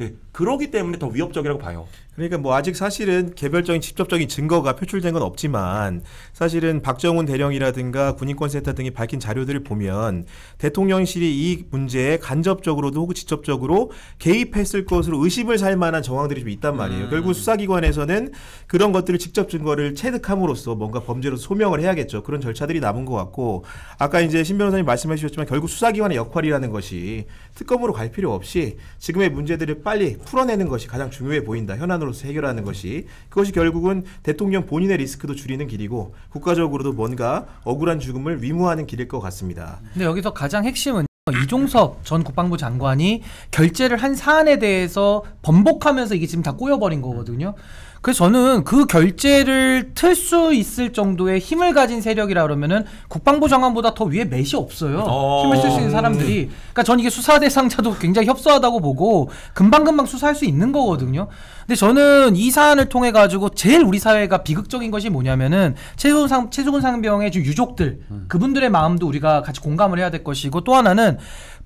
예, 그러기 때문에 더 위협적이라고 봐요. 그러니까 뭐 아직 사실은 개별적인 직접적인 증거가 표출된 건 없지만 사실은 박정훈 대령이라든가 군인권센터 등이 밝힌 자료들을 보면 대통령실이 이 문제에 간접적으로도 혹은 직접적으로 개입했을 것으로 의심을 살 만한 정황들이 좀 있단 말이에요. 결국 수사기관에서는 그런 것들을 직접 증거를 체득함으로써 뭔가 범죄로 소명을 해야겠죠. 그런 절차들이 남은 것 같고 아까 이제 신 변호사님 말씀해 주셨지만 결국 수사기관의 역할이라는 것이 특검으로 갈 필요 없이 지금의 문제들을 빨리 풀어내는 것이 가장 중요해 보인다. 현안으로서 해결하는 것이 그것이 결국은 대통령 본인의 리스크도 줄이는 길이고 국가적으로도 뭔가 억울한 죽음을 위무하는 길일 것 같습니다. 근데 여기서 가장 핵심은 이종섭 전 국방부 장관이 결재를 한 사안에 대해서 번복하면서 이게 지금 다 꼬여버린 거거든요. 그래서 저는 그 결재를 틀 수 있을 정도의 힘을 가진 세력이라 그러면은 국방부 장관보다 더 위에 몇이 없어요. 힘을 쓸 수 있는 사람들이. 그러니까 저는 이게 수사 대상자도 굉장히 협소하다고 보고 금방금방 수사할 수 있는 거거든요. 근데 저는 이 사안을 통해 가지고 제일 우리 사회가 비극적인 것이 뭐냐면은 최수근 상병의 지금 유족들 그분들의 마음도 우리가 같이 공감을 해야 될 것이고 또 하나는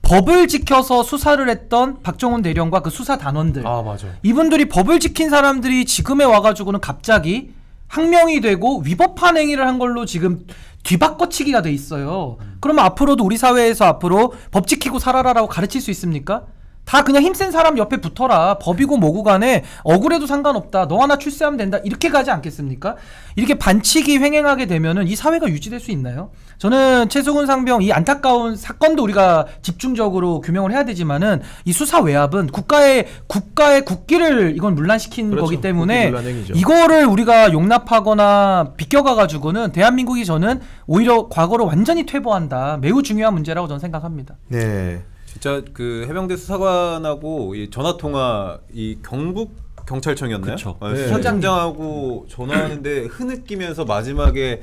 법을 지켜서 수사를 했던 박정훈 대령과 그 수사 단원들. 맞아. 이분들이 법을 지킨 사람들이 지금에 와가지고는 갑자기 항명이 되고 위법한 행위를 한 걸로 지금 뒤바꿔치기가 돼 있어요. 그러면 앞으로도 우리 사회에서 앞으로 법 지키고 살아라라고 가르칠 수 있습니까? 다 그냥 힘센 사람 옆에 붙어라. 법이고 뭐고 간에 억울해도 상관없다. 너 하나 출세하면 된다. 이렇게 가지 않겠습니까? 이렇게 반칙이 횡행하게 되면은 이 사회가 유지될 수 있나요? 저는 최수근 상병 이 안타까운 사건도 우리가 집중적으로 규명을 해야 되지만은 이 수사 외압은 국가의 국기를 이건 문란시킨 그렇죠. 거기 때문에 문란행위죠. 이거를 우리가 용납하거나 비껴가 가지고는 대한민국이 저는 오히려 과거로 완전히 퇴보한다. 매우 중요한 문제라고 저는 생각합니다. 네. 진짜 그 해병대 수사관하고 이 전화 통화 이 경북 경찰청이었나요? 수사장장하고 전화하는데 흐느끼면서 마지막에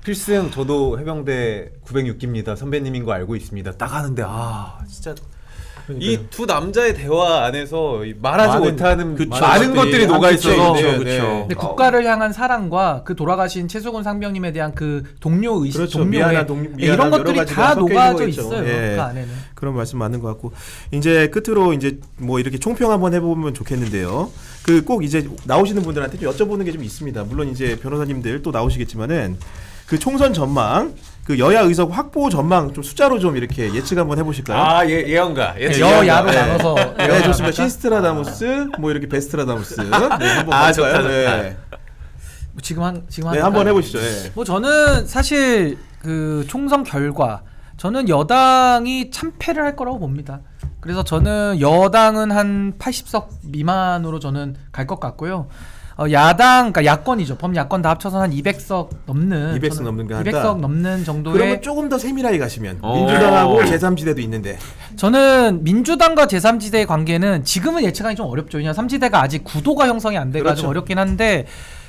필승 저도 해병대 906기입니다. 선배님인 거 알고 있습니다. 딱 하는데 진짜 이 두 남자의 대화 안에서 말하지 못하는 많은 것들이 녹아 있어서 근데 국가를 향한 사랑과 그 돌아가신 최수근 상병님에 대한 그 동료 의식, 그렇죠. 동료애 이런 것들이 다 녹아져 있어요. 그 안에는. 그런 말씀 맞는 것 같고 이제 끝으로 이제 뭐 이렇게 총평 한번 해보면 좋겠는데요. 그 꼭 이제 나오시는 분들한테 좀 여쭤보는 게 좀 있습니다. 물론 이제 변호사님들 또 나오시겠지만은 그 총선 전망, 그 여야 의석 확보 전망 좀 숫자로 좀 이렇게 예측 한번 해보실까요? 아, 예언가. 여야로 나눠서. 네, 좋습니다. 신스트라다무스, 뭐 이렇게 베스트라다무스. 네, 한번 볼까요? 네. 지금 네, 한번 해보시죠. 네. 뭐 저는 사실 그 총선 결과 저는 여당이 참패를 할 거라고 봅니다. 그래서 저는 여당은 한 80석 미만으로 저는 갈 것 같고요. 야당, 그러니까 야권이죠. 범야권 다 합쳐서 한 200석 넘는 200석 넘는 거 200석 넘는 정도의. 그러면 조금 더 세밀하게 가시면 민주당하고 제3지대도 있는데 저는 민주당과 제3지대의 관계는 지금은 예측하기 좀 어렵죠. 왜냐하면 3지대가 아직 구도가 형성이 안 돼가지고 그렇죠. 어렵긴 한데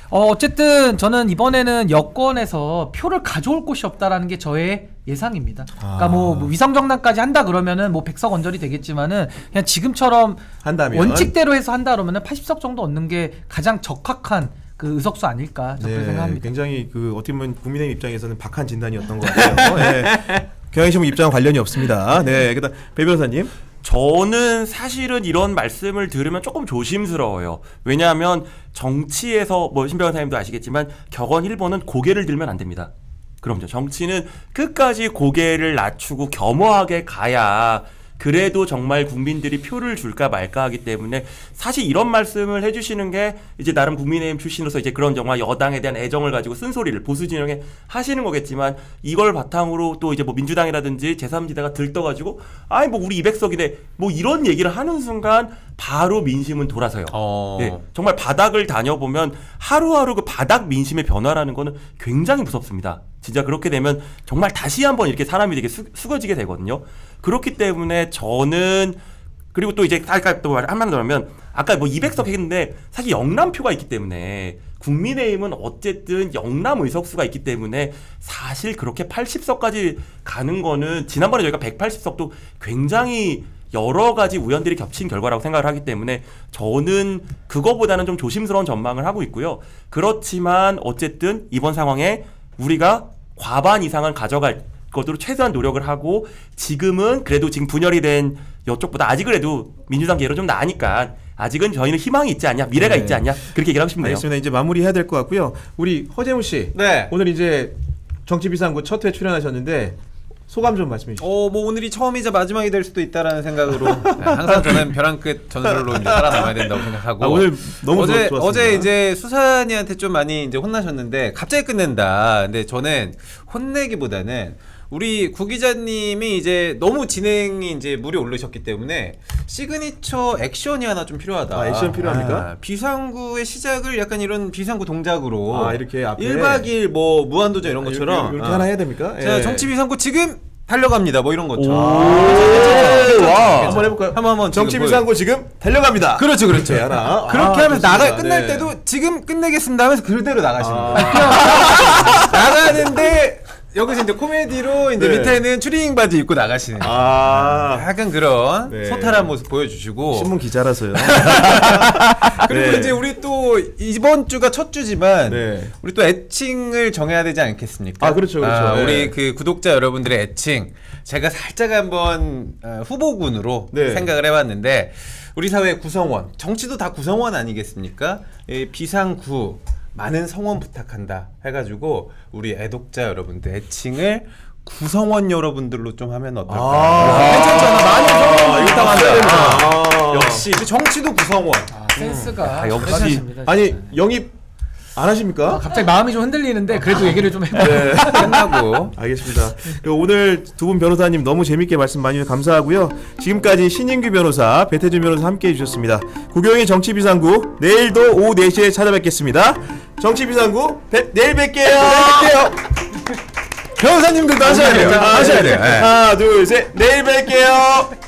어쨌든 저는 이번에는 여권에서 표를 가져올 곳이 없다라는 게 저의 예상입니다. 그러니까 뭐 위성정당까지 한다 그러면은 뭐 100석 언저리 되겠지만은 그냥 지금처럼 한다면 원칙대로 해서 한다 그러면은 80석 정도 얻는 게 가장 적합한 그 의석수 아닐까 저는 생각합니다. 굉장히 그 어떻게 보면 국민의힘 입장에서는 박한 진단이었던 것 같아요. 네. 경향신문 입장과 관련이 없습니다. 네, 그다음 배 변호사님. 저는 사실은 이런 말씀을 들으면 조금 조심스러워요. 왜냐하면 정치에서 뭐 신 변호사님도 아시겠지만 격언 1번은 고개를 들면 안 됩니다. 그럼요. 정치는 끝까지 고개를 낮추고 겸허하게 가야 그래도 정말 국민들이 표를 줄까 말까 하기 때문에 사실 이런 말씀을 해주시는 게 이제 나름 국민의힘 출신으로서 이제 그런 정말 여당에 대한 애정을 가지고 쓴소리를 보수 진영에 하시는 거겠지만 이걸 바탕으로 또 이제 뭐 민주당이라든지 제3지대가 들떠가지고 아이 뭐 우리 200석이네 뭐 이런 얘기를 하는 순간 바로 민심은 돌아서요. 네, 정말 바닥을 다녀보면 하루하루 그 바닥 민심의 변화라는 거는 굉장히 무섭습니다. 진짜 그렇게 되면 정말 다시 한번 이렇게 사람이 되게 숙어지게 되거든요. 그렇기 때문에 저는 그리고 또 이제 아까 또 한마디 더 하면 아까 뭐 200석 했는데 사실 영남표가 있기 때문에 국민의힘은 어쨌든 영남 의석수가 있기 때문에 사실 그렇게 80석까지 가는 거는 지난번에 저희가 180석도 굉장히 여러 가지 우연들이 겹친 결과라고 생각을 하기 때문에 저는 그거보다는 좀 조심스러운 전망을 하고 있고요. 그렇지만 어쨌든 이번 상황에 우리가 과반 이상은 가져갈 것으로 최소한 노력을 하고 지금은 그래도 지금 분열이 된 이쪽보다 아직은 그래도 민주당 계열은 좀 나으니까 아직은 저희는 희망이 있지 않냐 미래가 있지 않냐 그렇게 얘기를 하고 싶네요. 알겠습니다. 이제 마무리해야 될 것 같고요. 우리 허재무 씨 오늘 이제 정치비상구 첫 회 출연하셨는데 소감 좀 말씀해 주시죠. 뭐 오늘이 처음이자 마지막이 될 수도 있다라는 생각으로 항상 저는 벼랑 끝 전설로 이제 살아남아야 된다고 생각하고 오늘 너무 좋았습니다. 어제 이제 수산이한테 좀 많이 이제 혼나셨는데 갑자기 끝낸다. 근데 저는 혼내기보다는 우리 구 기자님이 이제 너무 진행이 이제 물이 오르셨기 때문에 시그니처 액션이 하나 좀 필요하다. 액션 필요합니까? 비상구의 시작을 약간 이런 비상구 동작으로 이렇게 앞에 1박 2일 뭐 무한도전 이런 것처럼 이렇게 하나 해야 됩니까? 자, 정치 비상구 지금 달려갑니다. 뭐 이런 것처럼. 한번 해볼까요? 한번 정치 비상구 지금 달려갑니다. 그렇죠. 하나. 그렇게 하면서 끝날 때도 지금 끝내겠습니다 하면서 그대로 나가시는 거예요. 나가는데 여기서 이제 코미디로 이제 밑에는 추리닝 바지 입고 나가시는 약간 그런 소탈한 모습 보여주시고 신문 기자라서요. 그리고 이제 우리 또 이번 주가 첫 주지만 우리 또 애칭을 정해야 되지 않겠습니까? 그렇죠. 우리 그 구독자 여러분들의 애칭 제가 살짝 한번 후보군으로 생각을 해봤는데 우리 사회 구성원 정치도 다 구성원 아니겠습니까? 비상구 많은 성원 부탁한다 해가지고 우리 애독자 여러분들 애칭을 구성원 여러분들로 좀 하면 어떨까? 괜찮잖아. 많이 일당한다. 역시 정치도 구성원. 센스가 역시 아니 영입 안 하십니까? 갑자기 마음이 좀 흔들리는데 그래도 얘기를 좀 해봐요. 끝나고 알겠습니다. 오늘 두 분 변호사님 너무 재밌게 말씀 많이 감사하고요. 지금까지 신인규 변호사, 배태준 변호사 함께해 주셨습니다. 구경의 정치비상구 내일도 오후 4시에 찾아뵙겠습니다. 정치비상구 내일 뵐게요. 변호사님들도 하셔야 돼요. 하셔야 돼요. 하나 둘 셋 내일 뵐게요.